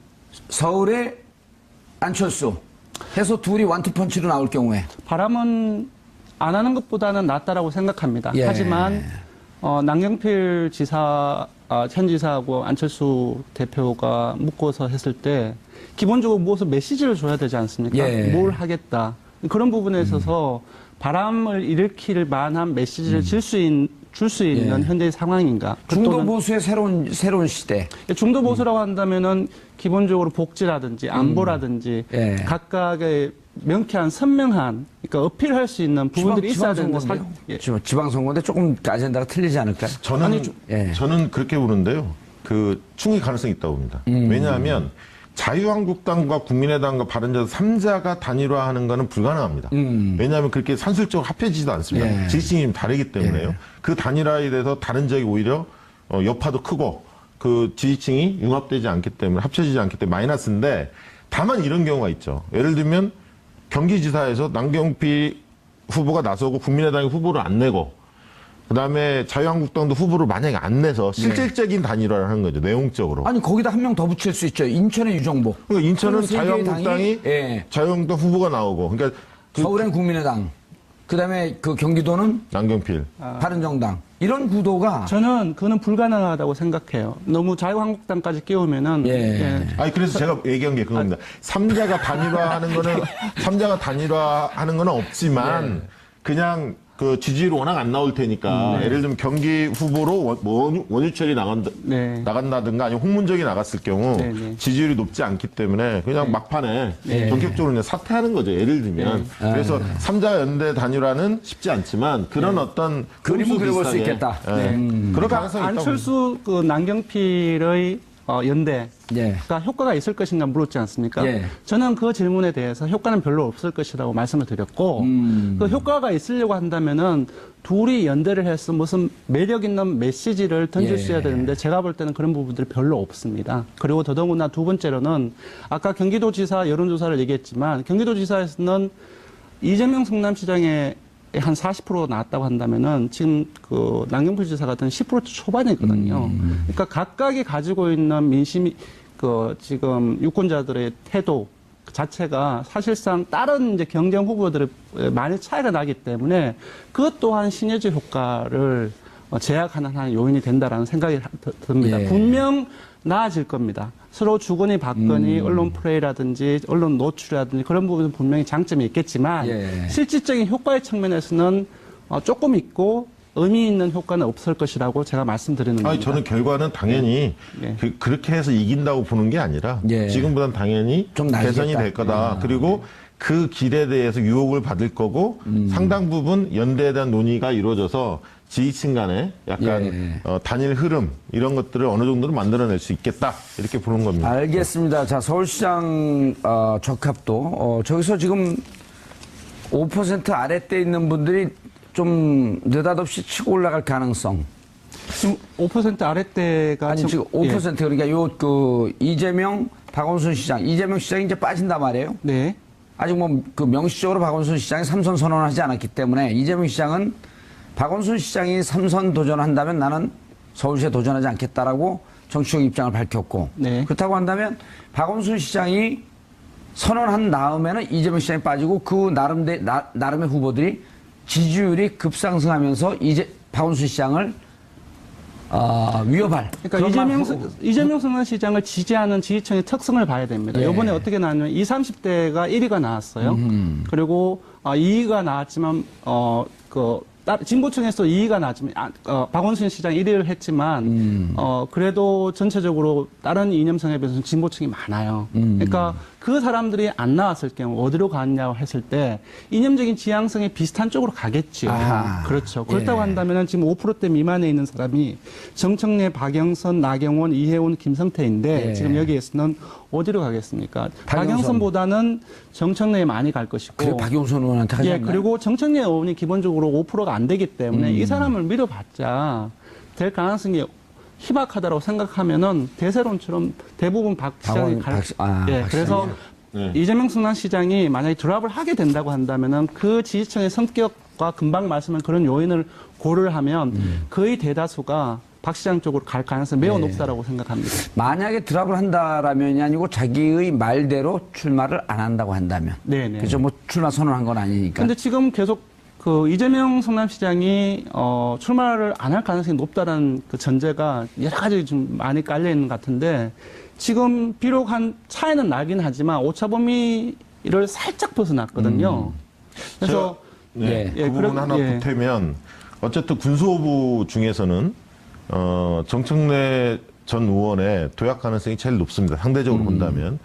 서울의 안철수 해서 둘이 원투펀치로 나올 경우에 바람은 안 하는 것보다는 낫다라고 생각합니다. 하지만 남경필 지사, 현 지사하고 안철수 대표가 묶어서 했을 때 기본적으로 무엇을 메시지를 줘야 되지 않습니까? 뭘 하겠다. 그런 부분에 있어서 바람을 일으킬 만한 메시지를 줄 수 있는 현재의 상황인가? 중도 보수의 새로운 시대. 중도 보수라고 한다면은 기본적으로 복지라든지 안보라든지 각각의 명쾌한 선명한 그러니까 어필할 수 있는 부분들이 있어야 되는데 지방선거인데 조금 아젠다가 틀리지 않을까요? 저는 그렇게 보는데요. 충분히 가능성이 있다고 봅니다. 왜냐하면 자유한국당과 국민의당과 바른정당 3자가 단일화하는 것은 불가능합니다. 왜냐하면 그렇게 산술적으로 합해지지도 않습니다. 지지층이 다르기 때문에요. 그 단일화에 대해서 다른 지역이 오히려 여파도 크고 그 지지층이 융합되지 않기 때문에 합쳐지지 않기 때문에 마이너스인데 다만 이런 경우가 있죠. 예를 들면 경기지사에서 남경필 후보가 나서고 국민의당이 후보를 안 내고 그다음에 자유한국당도 후보를 만약에 안 내서 실질적인 단일화를 하는 거죠. 내용적으로. 아니 거기다 한 명 더 붙일 수 있죠. 인천의 유정복. 그러니까 인천은 세 개의 자유한국당이 예. 자유한국당 후보가 나오고 그러니까 서울엔 국민의당. 그다음에 그 경기도는 남경필. 바른정당. 이런 구도가 저는 그거는 불가능하다고 생각해요. 너무 자유한국당까지 끼우면은 예. 아니 그래서 제가 얘기한 게 그겁니다. 삼자가 단일화하는 거는 없지만 그냥 그 지지율이 워낙 안 나올 테니까 예를 들면 경기 후보로 원유철이 네. 나간다든가 아니면 홍문정이 나갔을 경우 네, 네. 지지율이 높지 않기 때문에 그냥 막판에 본격적으로 그냥 사퇴하는 거죠. 예를 들면 그래서 삼자 연대 단일화는 쉽지 않지만 그런 어떤 그림은 꼼수 그려볼 수 비슷하게, 있겠다. 그럴 가능성이 있다고. 안철수 그 남경필의 연대가 예. 효과가 있을 것인가 물었지 않습니까? 예. 저는 그 질문에 대해서 효과는 별로 없을 것이라고 말씀을 드렸고 그 효과가 있으려고 한다면은 둘이 연대를 해서 무슨 매력 있는 메시지를 던질 수 예. 해야 되는데 제가 볼 때는 그런 부분들이 별로 없습니다. 그리고 더더구나 두 번째로는 아까 경기도지사 여론조사를 얘기했지만 경기도지사에서는 이재명 성남시장의 한 40% 나왔다고 한다면은 지금 그 남경필 지사 같은 10% 초반이거든요. 그러니까 각각이 가지고 있는 민심이 그 지금 유권자들의 태도 자체가 사실상 다른 이제 경쟁 후보들의 많이 차이가 나기 때문에 그것 또한 시너지 효과를 제약하는 하나의 요인이 된다라는 생각이 듭니다. 예. 분명 나아질 겁니다. 서로 주거니 받거니 언론 플레이라든지 언론 노출이라든지 그런 부분은 분명히 장점이 있겠지만 예. 실질적인 효과의 측면에서는 조금 있고 의미 있는 효과는 없을 것이라고 제가 말씀드리는 겁니다. 아니, 저는 결과는 당연히 예. 그렇게 해서 이긴다고 보는 게 아니라 예. 지금보다는 당연히 좀 나아지겠다. 개선이 될 거다. 그리고 그 길에 대해서 유혹을 받을 거고 상당 부분 연대에 대한 논의가 이루어져서 지지층 간에 약간 예. 단일 흐름 이런 것들을 어느 정도는 만들어낼 수 있겠다. 이렇게 보는 겁니다. 알겠습니다. 자, 서울시장 적합도 저기서 지금 5% 아랫대 있는 분들이 좀 느닷없이 치고 올라갈 가능성. 지금 5% 아랫대가 아니 지금 5% 그러니까 요 그 이재명, 박원순 시장, 이재명 시장이 이제 빠진단 말이에요. 네. 아직 뭐 그 명시적으로 박원순 시장이 3선 선언하지 않았기 때문에 이재명 시장은 박원순 시장이 3선 도전한다면 나는 서울시에 도전하지 않겠다라고 정치적 입장을 밝혔고 네. 그렇다고 한다면 박원순 시장이 선언한 다음에는 이재명 시장이 빠지고 그 나름의 후보들이 지지율이 급상승하면서 이제 박원순 시장을 위협할. 그러니까 이재명 성남시장을 지지하는 지지층의 특성을 봐야 됩니다. 예. 이번에 어떻게 나왔냐면 20, 30대가 1위가 나왔어요. 그리고 2위가 나왔지만 진보층에서 2위가 나왔지만 박원순 시장 1위를 했지만 그래도 전체적으로 다른 이념성에 비해서는 진보층이 많아요. 그러니까 그 사람들이 안 나왔을 경우 어디로 갔냐고 했을 때 이념적인 지향성이 비슷한 쪽으로 가겠죠. 아하. 그렇죠. 그렇다고 예. 한다면 지금 5%대 미만에 있는 사람이 정청래, 박영선, 나경원, 이혜원, 김성태인데 예. 지금 여기에서는 어디로 가겠습니까? 박영선. 박영선보다는 정청래에 많이 갈 것이고. 그래 박용선 의원한테 하지 예, 않나요? 그리고 정청래 의원이 기본적으로 5%가 안 되기 때문에 이 사람을 밀어봤자 될 가능성이 희박하다고 생각하면은 대세론처럼 대부분 박 시장이 갈. 예, 박 그래서 네. 이재명 성남시장이 만약에 드랍을 하게 된다고 한다면은 그 지지층의 성격과 금방 말씀한 그런 요인을 고려를 하면 거의 대다수가 박 시장 쪽으로 갈 가능성이 매우 네. 높다라고 생각합니다. 만약에 드랍을 한다라면이 아니고 자기의 말대로 출마를 안 한다고 한다면. 네네. 그죠? 뭐 출마 선언한 건 아니니까. 근데 지금 계속 그 이재명 성남시장이 출마를 안 할 가능성이 높다는 그 전제가 여러 가지 좀 많이 깔려 있는 것 같은데 지금 비록 한 차이는 나긴 하지만 오차 범위를 살짝 벗어났거든요. 그래서 네, 예. 그 부분 그럼- 하나 예. 보태면 어쨌든 군수호부 중에서는 정청래 전 의원의 도약 가능성이 제일 높습니다. 상대적으로 본다면.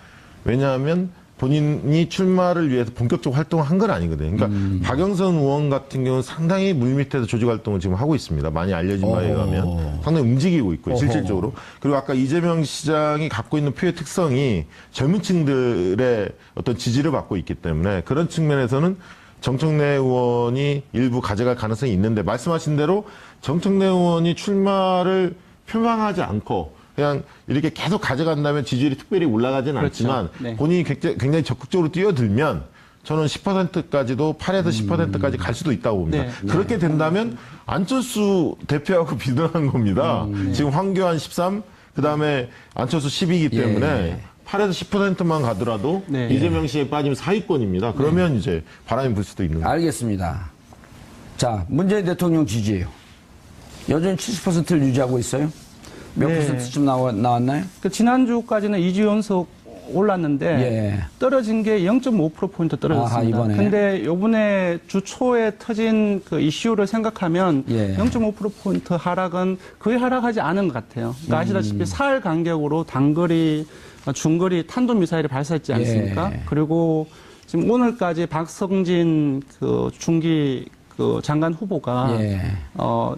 왜냐하면 본인이 출마를 위해서 본격적으로 활동을 한 건 아니거든요. 그러니까 박영선 의원 같은 경우는 상당히 물밑에서 조직 활동을 지금 하고 있습니다. 많이 알려진 바에 의하면 상당히 움직이고 있고요. 실질적으로. 그리고 아까 이재명 시장이 갖고 있는 표의 특성이 젊은 층들의 어떤 지지를 받고 있기 때문에 그런 측면에서는 정청래 의원이 일부 가져갈 가능성이 있는데 말씀하신 대로 정청래 의원이 출마를 표방하지 않고 그냥 이렇게 계속 가져간다면 지지율이 특별히 올라가지는 그렇죠. 않지만 네. 본인이 굉장히 적극적으로 뛰어들면 저는 10%까지도 8에서 10%까지 갈 수도 있다고 봅니다. 네. 그렇게 된다면 안철수 대표하고 비슷한 겁니다. 지금 황교안 13, 그다음에 안철수 10이기 때문에 8에서 10%만 가더라도 네. 이재명 씨에 빠지면 상위권입니다. 그러면 이제 바람이 불 수도 있는 거죠. 알겠습니다. 자, 문재인 대통령 지지율. 여전히 70%를 유지하고 있어요? 몇 네. %쯤 나왔나요? 그 지난주까지는 2주 연속 올랐는데 예. 떨어진 게 0.5%포인트 떨어졌습니다. 아하, 이번에. 근데 요번에 주 초에 터진 그 이슈를 생각하면 예. 0.5%포인트 하락은 거의 하락하지 않은 것 같아요. 그러니까 아시다시피 사흘 간격으로 단거리, 중거리 탄도미사일을 발사했지 않습니까? 예. 그리고 지금 오늘까지 박성진 그 중기 그 장관 후보가 예.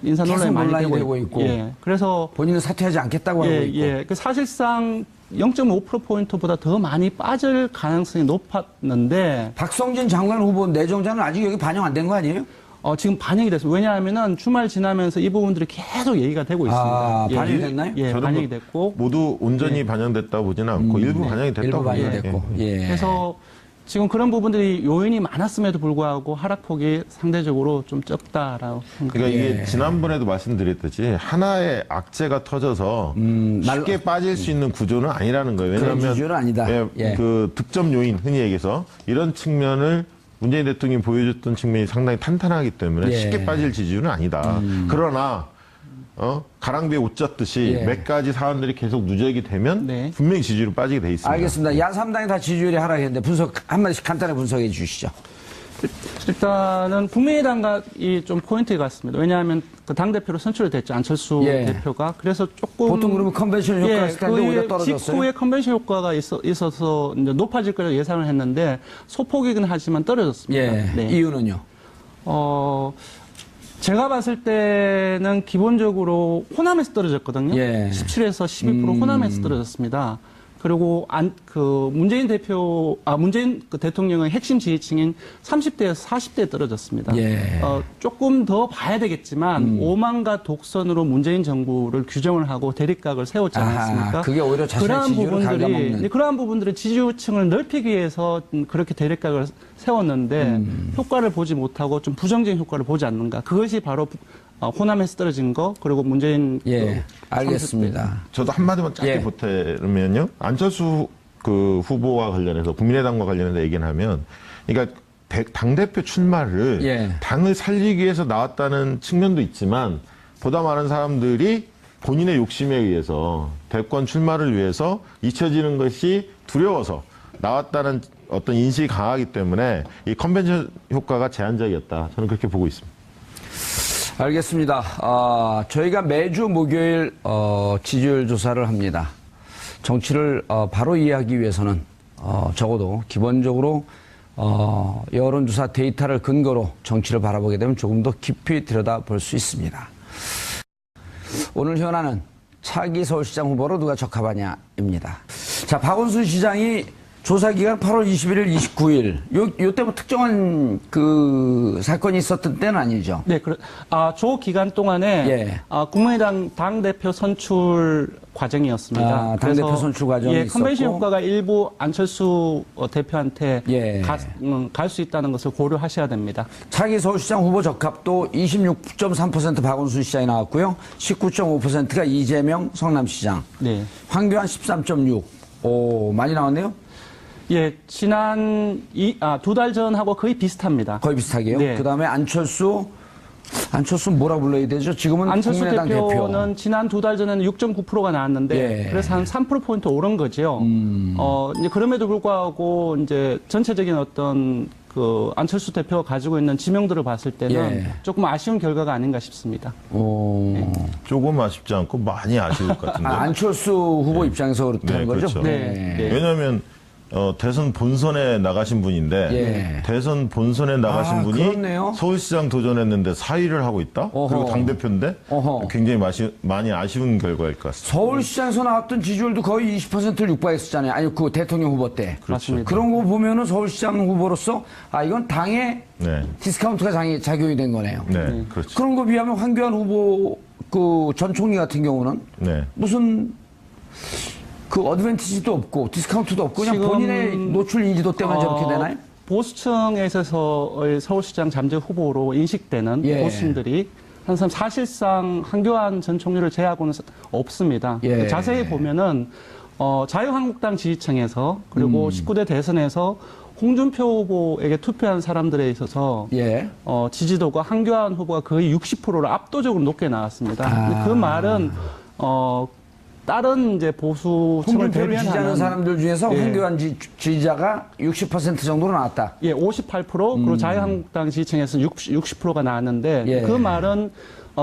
인사 논란이 계속 많이 논란이 되고, 되고 있고. 예. 그래서 본인은 사퇴하지 않겠다고 하고 있고. 예. 그 사실상 0.5%포인트보다 더 많이 빠질 가능성이 높았는데, 박성진 장관 후보 내정자는 아직 여기 반영 안 된 거 아니에요? 지금 반영이 됐습니다. 왜냐하면은 주말 지나면서 이 부분들이 계속 얘기가 되고 있습니다. 아, 반영이 됐나요? 예, 저는 반영이 뭐 됐고. 모두 온전히 반영됐다고 보지는 않고 일부 반영이 됐다고 일부 반영이 봅니다. 됐고. 예. 예. 그래서 지금 그런 부분들이 요인이 많았음에도 불구하고 하락폭이 상대적으로 좀 적다라고 생각합니다. 그러니까 이게 예. 지난번에도 말씀드렸듯이 하나의 악재가 터져서 쉽게 빠질 수 있는 구조는 아니라는 거예요. 그런 왜냐하면 구조는 아니다. 예, 예. 그 득점 요인 흔히 얘기해서 이런 측면을 문재인 대통령이 보여줬던 측면이 상당히 탄탄하기 때문에 예. 쉽게 빠질 지지율은 아니다. 그러나 가랑비에 옷 젖듯이 예. 몇 가지 사안들이 계속 누적이 되면 네. 분명히 지지율은 빠지게 돼 있습니다. 알겠습니다. 야삼당이 다 지지율이 하락했는데 한마디씩 간단히 분석해 주시죠. 일단은 국민의당과 이 좀 포인트가 같습니다. 왜냐하면 그 당대표로 선출이 됐죠. 안철수 예. 대표가. 그래서 조금. 보통 그러면 컨벤션 효과가 있을 텐데 오히려 떨어졌어요. 직후에 컨벤션 효과가 있어서 이제 높아질 거라고 예상을 했는데 소폭이긴 하지만 떨어졌습니다. 예. 네. 이유는요? 제가 봤을 때는 기본적으로 호남에서 떨어졌거든요. 예. 17에서 12% 호남에서 떨어졌습니다. 그리고 문재인 그 대통령의 핵심 지지층인 30대에서 40대에 떨어졌습니다. 예. 조금 더 봐야 되겠지만 오만과 독선으로 문재인 정부를 규정을 하고 대립각을 세웠지 않았습니까? 그게 오히려 자신의 지지율을 갉아먹는. 그러한 부분들이 지지층을 넓히기 위해서 그렇게 대립각을 세웠는데 효과를 보지 못하고 좀 부정적인 효과를 보지 않는가. 그것이 바로 호남에서 떨어진 거 그리고 문재인 예, 알겠습니다. 저도 한마디만 짧게 예. 보태면요. 안철수 그 후보와 관련해서 국민의당과 관련해서 얘기를 하면 그러니까 당대표 출마를 예. 당을 살리기 위해서 나왔다는 측면도 있지만 보다 많은 사람들이 본인의 욕심에 의해서 대권 출마를 위해서 잊혀지는 것이 두려워서 나왔다는 어떤 인식이 강하기 때문에 이 컨벤션 효과가 제한적이었다. 저는 그렇게 보고 있습니다. 알겠습니다. 저희가 매주 목요일 지지율 조사를 합니다. 정치를 바로 이해하기 위해서는 적어도 기본적으로 여론조사 데이터를 근거로 정치를 바라보게 되면 조금 더 깊이 들여다볼 수 있습니다. 오늘 현안은 차기 서울시장 후보로 누가 적합하냐입니다. 자, 박원순 시장이 조사기간 8월 21일, 29일. 요때 뭐 특정한 그 사건이 있었던 때는 아니죠? 네, 조 기간 동안에 예. 국민의당 당대표 선출 과정이었습니다. 당대표 그래서 선출 과정이 예, 컨벤션 있었고. 효과가 일부 안철수 대표한테 예. 갈 수 있다는 것을 고려하셔야 됩니다. 차기 서울시장 후보 적합도 26.3% 박원순 시장이 나왔고요. 19.5%가 이재명 성남시장. 네. 황교안 13.6. 오, 많이 나왔네요? 예, 지난 2달 전하고 거의 비슷합니다. 거의 비슷하게요. 네. 그 다음에 안철수 뭐라 불러야 되죠? 지금은 안철수 국민의당 대표는 지난 2달 전에는 6.9%가 나왔는데 예. 그래서 한 3%포인트 오른 거죠. 이제 그럼에도 불구하고 이제 전체적인 어떤 그 안철수 대표가 가지고 있는 지명들을 봤을 때는 예. 조금 아쉬운 결과가 아닌가 싶습니다. 조금 아쉽지 않고 많이 아쉬울 것 같은데. 안철수 후보 입장에서 그렇다는 네, 거죠? 그렇죠. 네. 네. 왜냐하면 대선 본선에 나가신 분인데 예. 대선 본선에 나가신 분이 그렇네요. 서울시장 도전했는데 4위를 하고 있다. 어허. 그리고 당 대표인데 어허. 굉장히 많이 아쉬운 결과일 것 같습니다. 서울시장에서 나왔던 지지율도 거의 20%를 육박했었잖아요. 아니, 그 대통령 후보 때. 맞습니다. 그런 거 보면은 서울시장 후보로서 이건 당의 네, 디스카운트가 작용이 된 거네요. 네, 그렇죠. 그런 거 비하면 황교안 후보 그 전 총리 같은 경우는 네. 무슨 그 어드밴티지도 없고 디스카운트도 없고 그냥 지금, 본인의 노출 인지도 때문에 저렇게 되나요? 보수층에 있어서의 서울시장 잠재 후보로 인식되는 예. 보수층들이 항상 사실상 한교안 전 총리를 제외하고는 없습니다. 예. 자세히 보면은 자유한국당 지지층에서 그리고 19대 대선에서 홍준표 후보에게 투표한 사람들에 있어서 예. 지지도가 한교안 후보가 거의 60%를 압도적으로 높게 나왔습니다. 근데 그 말은 다른 이제 보수층을 홍준표를 지지하는 대변하는 사람들 중에서 예. 황교안 지지자가 60% 정도로 나왔다. 예, 58% 그리고 자유한국당 지지층에서 60%가 나왔는데 예. 그 말은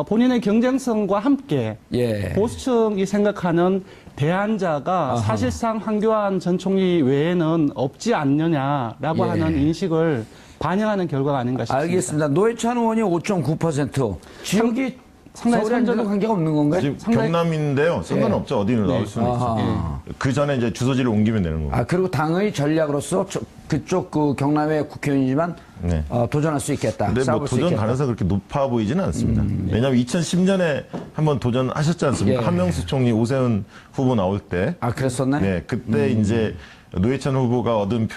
본인의 경쟁성과 함께 예. 보수층이 생각하는 대안자가 아하. 사실상 황교안 전 총리 외에는 없지 않느냐라고 예. 하는 인식을 반영하는 결과가 아닌가 싶습니다. 알겠습니다. 노회찬 의원이 5.9%. 지역이 상당히 서울에 앉아도 선전을- 관계가 없는 건가요? 지금 상당히- 경남인데요. 상관없죠. 어디는 네. 나올 수는 있죠. 아하. 그 전에 이제 주소지를 옮기면 되는 거고. 아, 그리고 당의 전략으로서 그쪽 그 경남의 국회의원이지만 네. 도전할 수 있겠다. 근데 뭐 싸울 수 도전 있겠다. 가능성이 그렇게 높아 보이지는 않습니다. 왜냐하면 2010년에 한번 도전하셨지 않습니까? 예. 한명수 총리, 오세훈 후보 나올 때. 아, 그랬었나요? 네, 그때 이제 노회찬 후보가 얻은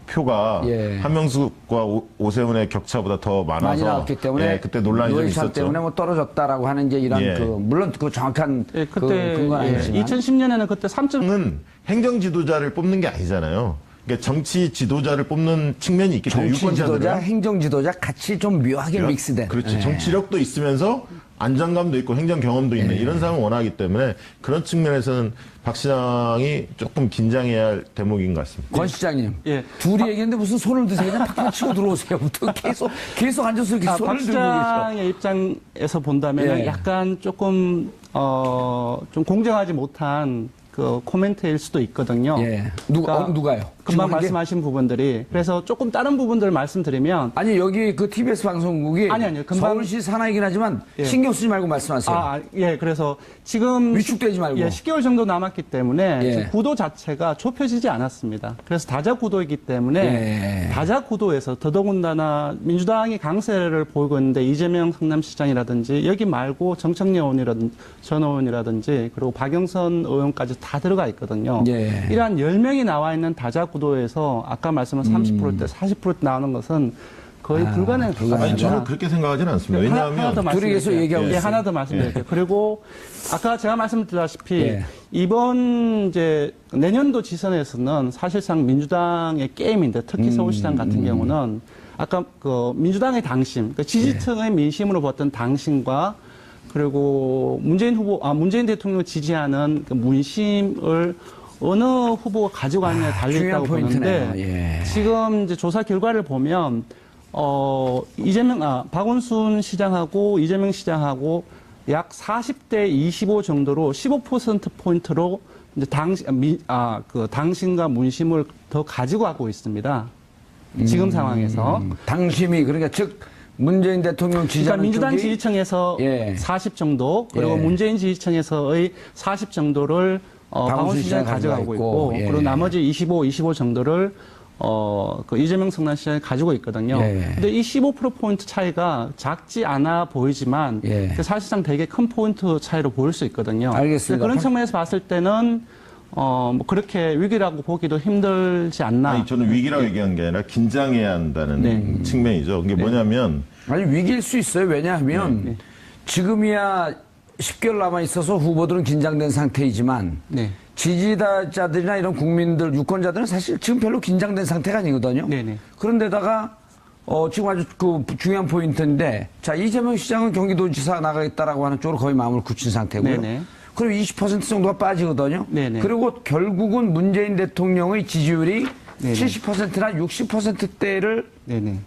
표가 예. 한명숙과 오세훈의 격차보다 더 많아서 많이 나왔기 때문에 예, 그때 논란이 좀 노회찬 있었죠. 때문에 뭐 떨어졌다라고 하는 이제 이런 예. 그 물론 그 정확한 예, 그 그때 근거는 아니지만 2010년에는 그때 3점 은 행정 지도자를 뽑는 게 아니잖아요. 그러니까 정치 지도자를 뽑는 측면이 있기 때문에 정치 지도자, 유권자들은 행정 지도자 같이 좀 묘하게 믹스된. 그렇죠. 예. 정치력도 있으면서 안정감도 있고 행정 경험도 있는 이런 사람을 원하기 때문에 그런 측면에서는 박 시장이 조금 긴장해야 할 대목인 것 같습니다. 권 시장님, 예. 둘이 얘기했는데 무슨 손을 드세요? 그냥 팍팍 치고 들어오세요부터 계속 앉아서 이렇게 박 손을 들고 계셔. 시장의 입장에서 본다면 예. 약간 조금 좀 공정하지 못한 그 코멘트일 수도 있거든요. 예. 누가요? 금방 지금 한 게? 말씀하신 부분들이 그래서 조금 다른 부분들을 말씀드리면 아니 여기 그 TBS 방송국이 아니요. 금방- 서울시 산하이긴 하지만 예. 신경 쓰지 말고 말씀하세요. 예, 그래서 지금 위축되지 말고. 예, 10개월 정도 남았기 때문에 예. 지금 구도 자체가 좁혀지지 않았습니다. 그래서 다자 구도이기 때문에 예. 다자 구도에서 더더군다나 민주당이 강세를 보이고 있는데 이재명 성남시장이라든지 여기 말고 정청래 의원이라든지 전 의원이라든지 그리고 박영선 의원까지 다 들어가 있거든요. 예. 이러한 10명이 나와 있는 다자 구도에서 아까 말씀한 30%대, 40%대 나오는 것은 거의 불가능한 아니, 결과입니다. 저는 그렇게 생각하지는 않습니다. 하나 더 왜냐하면 둘이 계속 말씀드릴게요. 얘기하고 예, 있어요. 하나 더 말씀드릴게요. 그리고 아까 제가 말씀드렸다시피 예. 이번 이제 내년도 지선에서는 사실상 민주당의 게임인데 특히 서울시장 같은 경우는 아까 그 민주당의 당심, 그 지지층의 민심으로 봤던 당심과 그리고 문재인 대통령을 지지하는 그 문심을 어느 후보가 가지고 가느냐에 달려 중요한 있다고 포인트네요. 보는데 예. 지금 이제 조사 결과를 보면 박원순 시장하고 이재명 시장하고 약 40대 25 정도로 15% 포인트로 이제 당신과 문심을 더 가지고 가고 있습니다. 지금 상황에서. 당심이 그러니까 즉 문재인 대통령 그러니까 지지하는 민주당 쪽이 지지층에서 예. 40 정도 그리고 예. 문재인 지지층에서의 40 정도를 박원순 시장이 가져가고 있고 예. 그리고 나머지 25 정도를 그 이재명 성남 시장이 가지고 있거든요. 예. 근데 이 15% 차이가 작지 않아 보이지만 예. 사실상 되게 큰 포인트 차이로 보일 수 있거든요. 알겠습니다. 그런 측면에서 봤을 때는 뭐 그렇게 위기라고 보기도 힘들지 않나. 아니, 저는 위기라고 얘기한 게 아니라 긴장해야 한다는 네. 측면이죠. 그게 뭐냐면 아니 위기일 수 있어요. 왜냐하면 지금이야 10개월 남아 있어서 후보들은 긴장된 상태이지만 네. 지지자들이나 이런 국민들, 유권자들은 사실 지금 별로 긴장된 상태가 아니거든요. 네네. 그런데다가 지금 아주 그 중요한 포인트인데 자 이재명 시장은 경기도지사 나가겠다라고 하는 쪽으로 거의 마음을 굳힌 상태고요. 네네. 그리고 20% 정도가 빠지거든요. 네네. 그리고 결국은 문재인 대통령의 지지율이 네네. 70%나 60%대를 네네.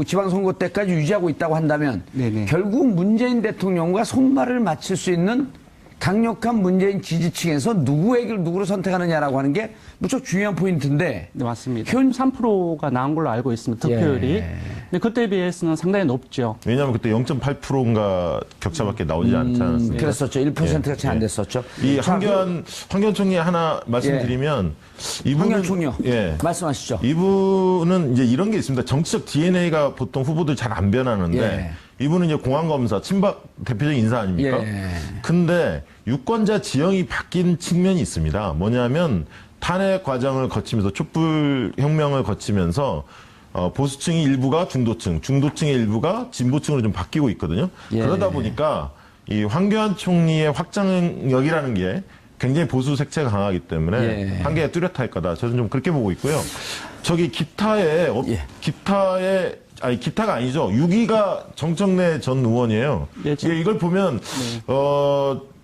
지방선거 때까지 유지하고 있다고 한다면 네네. 결국 문재인 대통령과 손발을 맞출 수 있는 강력한 문재인 지지층에서 누구로 선택하느냐라고 하는 게 무척 중요한 포인트인데 네, 맞습니다. 현 3%가 나온 걸로 알고 있습니다. 득표율이. 예. 근데 그때에 비해서는 상당히 높죠. 왜냐하면 그때 0.8%인가 격차밖에 나오지 않지 않았습니까? 그랬었죠. 1%가 채 안 예. 됐었죠. 이 자, 황교안 총리 하나 말씀드리면 이분은 황교안 총리요. 예. 말씀하시죠. 이분은 이제 이런 게 있습니다. 정치적 DNA가 보통 후보들 잘 안 변하는데 예. 이분은 이제 공안검사, 친박 대표적인 인사 아닙니까? 예. 근데 유권자 지형이 바뀐 측면이 있습니다. 뭐냐면 탄핵 과정을 거치면서 촛불혁명을 거치면서 보수층이 일부가 중도층의 일부가 진보층으로 좀 바뀌고 있거든요. 예. 그러다 보니까 이 황교안 총리의 확장력이라는 게 굉장히 보수 색채가 강하기 때문에 예. 한계가 뚜렷할 거다. 저는 좀 그렇게 보고 있고요. 저기 기타가 아니죠. 6위가 정청래 전 의원이에요. 예, 이걸 보면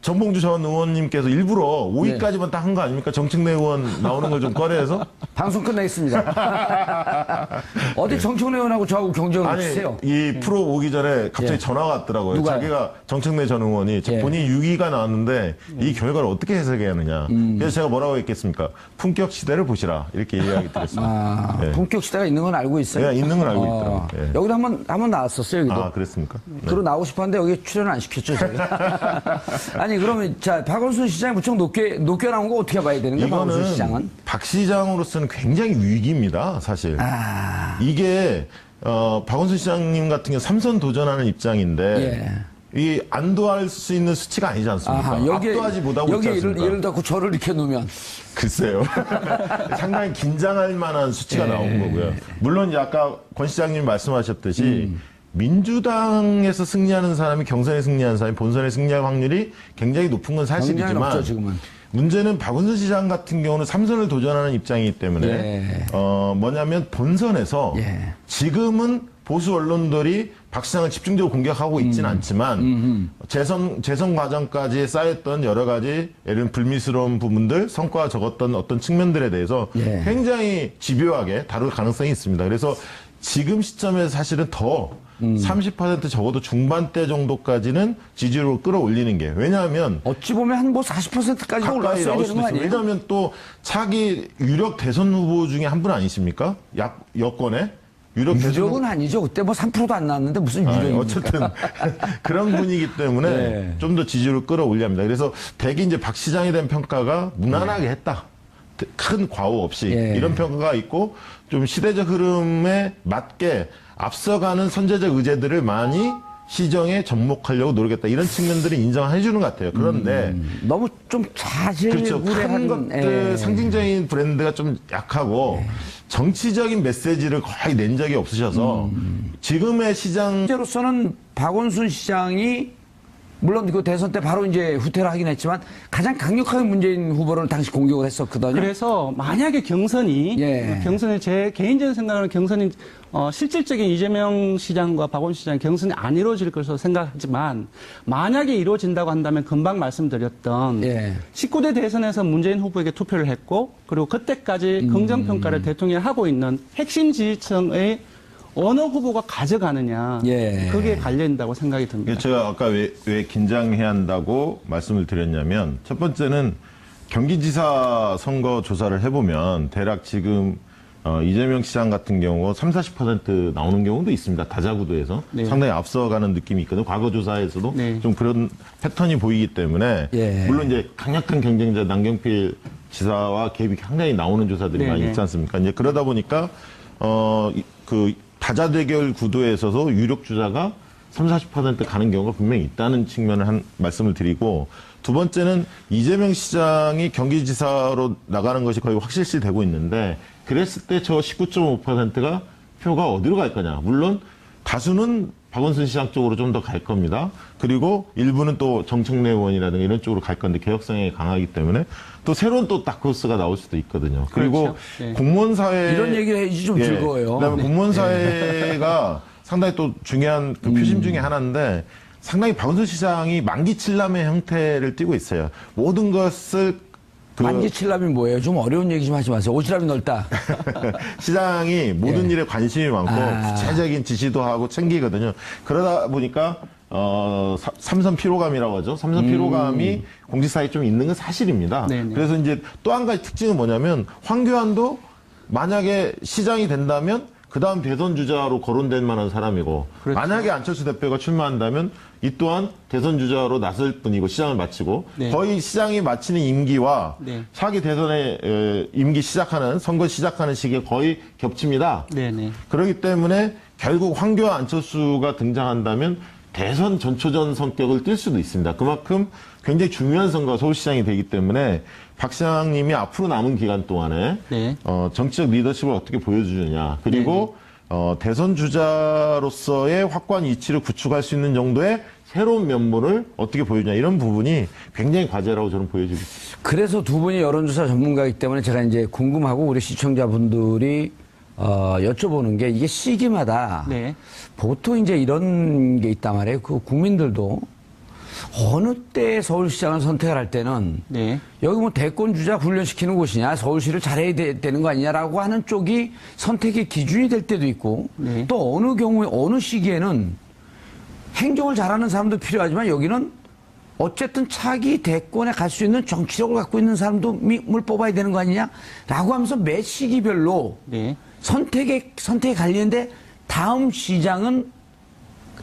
정봉주 전 의원님께서 일부러 5위까지만 딱 한 거 아닙니까? 정청래 의원 나오는 걸 좀 꺼려해서? 방송 끝내겠습니다. 어디 정청래 의원하고 저하고 경쟁을 아니, 해주세요. 이 프로 오기 전에 갑자기 예. 전화가 왔더라고요. 누가요? 자기가 정청래 전 의원이 예. 본인이 6위가 나왔는데 이 결과를 어떻게 해석해야 하느냐. 그래서 제가 뭐라고 했겠습니까? 품격 시대를 보시라. 이렇게 이야기 드렸습니다. 예. 본격 시대가 있는 건 알고 있어요. 네, 있는 건 알고 있더라고요. 예. 여기도 한번 나왔었어요, 여기도. 아, 그랬습니까? 네. 들어 나오고 싶었는데 여기 출연을 안 시켰죠, 제가. 아니, 그러면 자, 박원순 시장이 무척 높게 나온 거 어떻게 봐야 되는 거예요, 박원순 시장은? 박 시장으로서는 굉장히 위기입니다, 사실. 이게 박원순 시장님 같은 경우 3선 도전하는 입장인데 이 안도할 수 있는 수치가 아니지 않습니까? 압도하지 못하고 있지 여기 않습니까? 예를 들고 저를 이렇게 놓으면 글쎄요. 상당히 긴장할 만한 수치가 나온 거고요. 물론 이제 아까 권 시장님 말씀하셨듯이 민주당에서 승리하는 사람이 경선에 승리하는 사람이 본선에 승리할 확률이 굉장히 높은 건 사실이지만 높죠, 지금은. 문제는 박원순 시장 같은 경우는 3선을 도전하는 입장이기 때문에 뭐냐면 본선에서 지금은 보수 언론들이 박 시장을 집중적으로 공격하고 있지는 않지만 재선 과정까지 쌓였던 여러 가지 예를 들면 불미스러운 부분들 성과가 적었던 어떤 측면들에 대해서 굉장히 집요하게 다룰 가능성이 있습니다. 그래서 지금 시점에서 사실은 더 30% 적어도 중반대 정도까지는 지지율을 끌어올리는 게 왜냐하면 어찌 보면 한 뭐 40%까지 가까이 올라왔어야 나올 되는 수도 거 있어요. 아니에요? 왜냐하면 또 차기 유력 대선 후보 중에 한 분 아니십니까? 여권에 유력 대선 유력은 아니죠. 그때 뭐 3%도 안 나왔는데 무슨 유력입니까? 어쨌든 그런 분이기 때문에 좀 더 지지율을 끌어올려야 합니다. 그래서 대개 이제 박 시장에 대한 평가가 무난하게 했다. 큰 과오 없이 이런 평가가 있고 좀 시대적 흐름에 맞게 앞서가는 선제적 의제들을 많이 시정에 접목하려고 노력했다. 이런 측면들을 인정해 주는 것 같아요. 그런데 너무 좀 그렇죠. 큰 자질구레한 것들 상징적인 브랜드가 좀 약하고 정치적인 메시지를 거의 낸 적이 없으셔서 지금의 시장 현재로서는 박원순 시장이 물론 그 대선 때 바로 이제 후퇴를 하긴 했지만 가장 강력하게 문재인 후보를 당시 공격을 했었거든요. 그래서 만약에 경선이 제 개인적인 생각으로는 경선이 실질적인 이재명 시장과 박원순 시장 경선이 안 이루어질 것으로 생각하지만 만약에 이루어진다고 한다면 금방 말씀드렸던 19대 대선에서 문재인 후보에게 투표를 했고 그리고 그때까지 긍정평가를 대통령이 하고 있는 핵심 지지층의 어느 후보가 가져가느냐 그게 관련된다고 생각이 듭니다. 제가 아까 왜 긴장해야 한다고 말씀을 드렸냐면 첫 번째는 경기지사 선거 조사를 해보면 대략 지금 이재명 시장 같은 경우 30-40% 나오는 경우도 있습니다. 다자구도에서 상당히 앞서가는 느낌이 있거든요. 과거 조사에서도 좀 그런 패턴이 보이기 때문에 물론 이제 강력한 경쟁자 남경필 지사와 갭이 상당히 나오는 조사들이 많이 있지 않습니까? 이제 그러다 보니까 다자 대결 구도에서도 유력 주자가 30-40% 가는 경우가 분명히 있다는 측면을 말씀을 드리고 두 번째는 이재명 시장이 경기지사로 나가는 것이 거의 확실시 되고 있는데 그랬을 때 저 19.5%가 표가 어디로 갈 거냐. 물론 다수는 박원순 시장 쪽으로 좀 더 갈 겁니다. 그리고 일부는 또 정청래 의원이라든가 이런 쪽으로 갈 건데 개혁성이 강하기 때문에 또 새로운 또 다크호스가 나올 수도 있거든요. 그리고 공무원 사회 이런 얘기를 해야지 좀 즐거워요. 그다음에 공무원 사회가 상당히 또 중요한 그 표심 중에 하나인데 상당히 박원순 시장이 만기 칠남의 형태를 띠고 있어요. 모든 것을 만기 칠남이 뭐예요? 좀 어려운 얘기 좀 하지 마세요. 오지랖이 넓다. 시장이 모든 일에 관심이 많고 구체적인 지시도 하고 챙기거든요. 그러다 보니까 삼선 피로감이라고 하죠. 삼선 피로감이 공직사회에 좀 있는 건 사실입니다. 그래서 이제 또 한 가지 특징은 뭐냐면 황교안도 만약에 시장이 된다면 그 다음 대선 주자로 거론될 만한 사람이고 만약에 안철수 대표가 출마한다면 이 또한 대선 주자로 나설 뿐이고 시장을 마치고 거의 시장이 마치는 임기와 차기 대선의 임기 시작하는 선거 시작하는 시기에 거의 겹칩니다. 그렇기 때문에 결국 황교안 안철수가 등장한다면 대선 전초전 성격을 띨 수도 있습니다. 그만큼 굉장히 중요한 선거가 서울시장이 되기 때문에 박 시장님이 앞으로 남은 기간 동안에 네. 정치적 리더십을 어떻게 보여주느냐, 그리고 대선 주자로서의 확고한 위치를 구축할 수 있는 정도의 새로운 면모를 어떻게 보여주냐, 이런 부분이 굉장히 과제라고 저는 보여지고 있습니다. 그래서 두 분이 여론조사 전문가이기 때문에 제가 이제 궁금하고 우리 시청자분들이 여쭤보는 게 이게 시기마다 네. 보통 이제 이런 게 있단 말이에요. 그 국민들도 어느 때 서울시장을 선택을 할 때는 네. 여기 뭐 대권 주자 훈련시키는 곳이냐, 서울시를 잘해야 되는 거 아니냐라고 하는 쪽이 선택의 기준이 될 때도 있고 네. 또 어느 경우에 어느 시기에는 행정을 잘하는 사람도 필요하지만 여기는 어쨌든 차기 대권에 갈 수 있는 정치력을 갖고 있는 사람도 물 뽑아야 되는 거 아니냐라고 하면서 매 시기별로 네. 선택에 갈리는데 다음 시장은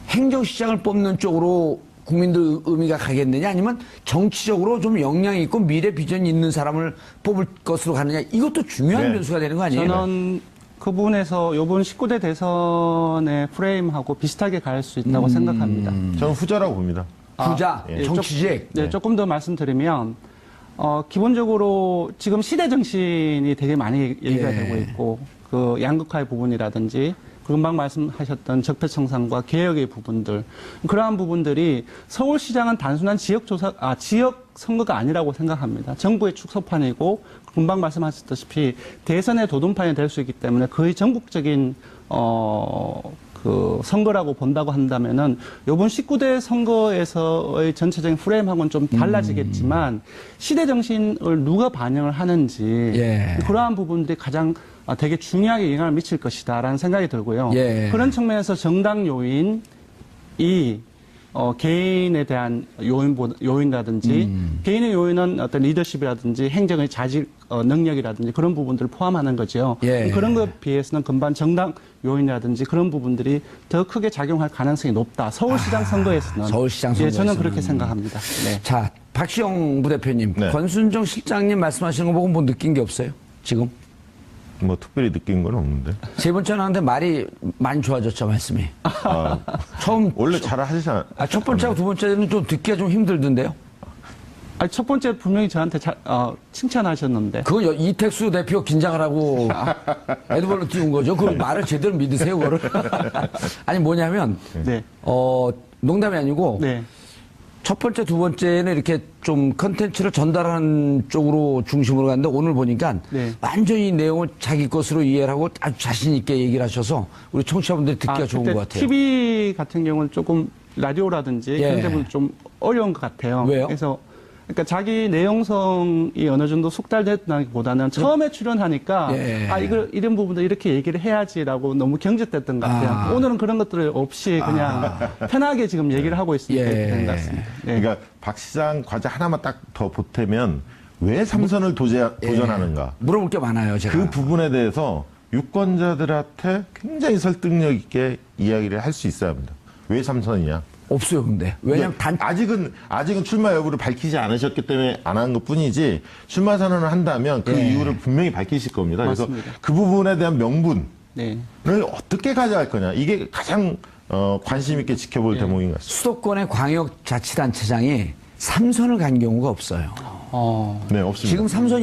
행정시장을 뽑는 쪽으로 국민들 의미가 가겠느냐, 아니면 정치적으로 좀 역량이 있고 미래 비전이 있는 사람을 뽑을 것으로 가느냐, 이것도 중요한 네. 변수가 되는 거 아니에요? 저는 그 부분에서 이번 19대 대선의 프레임하고 비슷하게 갈 수 있다고 생각합니다. 저는 후자라고 봅니다. 부자, 예. 정치직. 네, 조금 더 말씀드리면 기본적으로 지금 시대 정신이 되게 많이 얘기가 예. 되고 있고 그 양극화의 부분이라든지 금방 말씀하셨던 적폐청산과 개혁의 부분들, 그러한 부분들이 서울시장은 단순한 지역 선거가 아니라고 생각합니다. 정부의 축소판이고 금방 말씀하셨다시피 대선의 도전판이 될 수 있기 때문에 거의 전국적인 그 선거라고 본다고 한다면은 이번 19대 선거에서의 전체적인 프레임하고는 좀 달라지겠지만 시대 정신을 누가 반영을 하는지 예. 그러한 부분들이 가장 되게 중요하게 영향을 미칠 것이다라는 생각이 들고요. 예. 그런 측면에서 정당 요인이 개인에 대한 요인이라든지 개인의 요인은 어떤 리더십이라든지 행정의 자질 능력이라든지 그런 부분들을 포함하는 거죠. 예. 그런 것에 비해서는 금반 정당 요인이라든지 그런 부분들이 더 크게 작용할 가능성이 높다. 서울시장 선거에서는. 서울시장 예, 저는 선거에서는. 그렇게 생각합니다. 네. 자, 박시영 부대표님, 네. 권순정 실장님 말씀하시는 거 보고 뭐 느낀 게 없어요? 지금? 뭐 특별히 느낀 건 없는데. 세 번째는 하는데 말이 많이 좋아졌죠, 말씀이. 아, 처음, 원래 잘 하시잖아요. 첫 번째하고 두 번째는 좀 듣기가 좀 힘들던데요? 아니, 첫 번째 분명히 저한테 칭찬하셨는데. 그건 이택수 대표 긴장을 하고 에드벌로 띄운 거죠. 그 말을 제대로 믿으세요, 그거를. 아니, 뭐냐면, 네. 농담이 아니고, 네. 첫 번째, 두 번째는 이렇게 좀 컨텐츠를 전달하는 쪽으로 중심으로 갔는데 오늘 보니까 네. 완전히 내용을 자기 것으로 이해를 하고 아주 자신있게 얘기를 하셔서 우리 청취자분들이 듣기가 좋은 그때 것 같아요. TV 같은 경우는 조금 라디오라든지 예. 그런 데는 좀 어려운 것 같아요. 왜요? 그래서 그러니까 자기 내용성이 어느 정도 숙달됐다기보다는 처음에 출연하니까 예. 이런 부분도 이렇게 얘기를 해야지라고 너무 경직됐던 것 같아요. 오늘은 그런 것들을 없이 그냥 편하게 지금 얘기를 하고 있으니까 예. 이렇게 된 것 같습니다. 네. 그러니까 박 시장 과제 하나만 딱 더 보태면 왜 삼선을 도전하는가? 물어볼 게 많아요, 제가. 그 부분에 대해서 유권자들한테 굉장히 설득력 있게 이야기를 할 수 있어야 합니다. 왜 삼선이냐? 없어요, 근데. 왜냐면 아직은 출마 여부를 밝히지 않으셨기 때문에 안 한 것 뿐이지, 출마 선언을 한다면 그 예. 이유를 분명히 밝히실 겁니다. 맞습니다. 그래서 그 부분에 대한 명분을 네. 어떻게 가져갈 거냐. 이게 가장 관심 있게 지켜볼 대목인 것 같습니다. 수도권의 광역자치단체장이 삼선을 간 경우가 없어요. 네, 없습니다. 지금 삼선이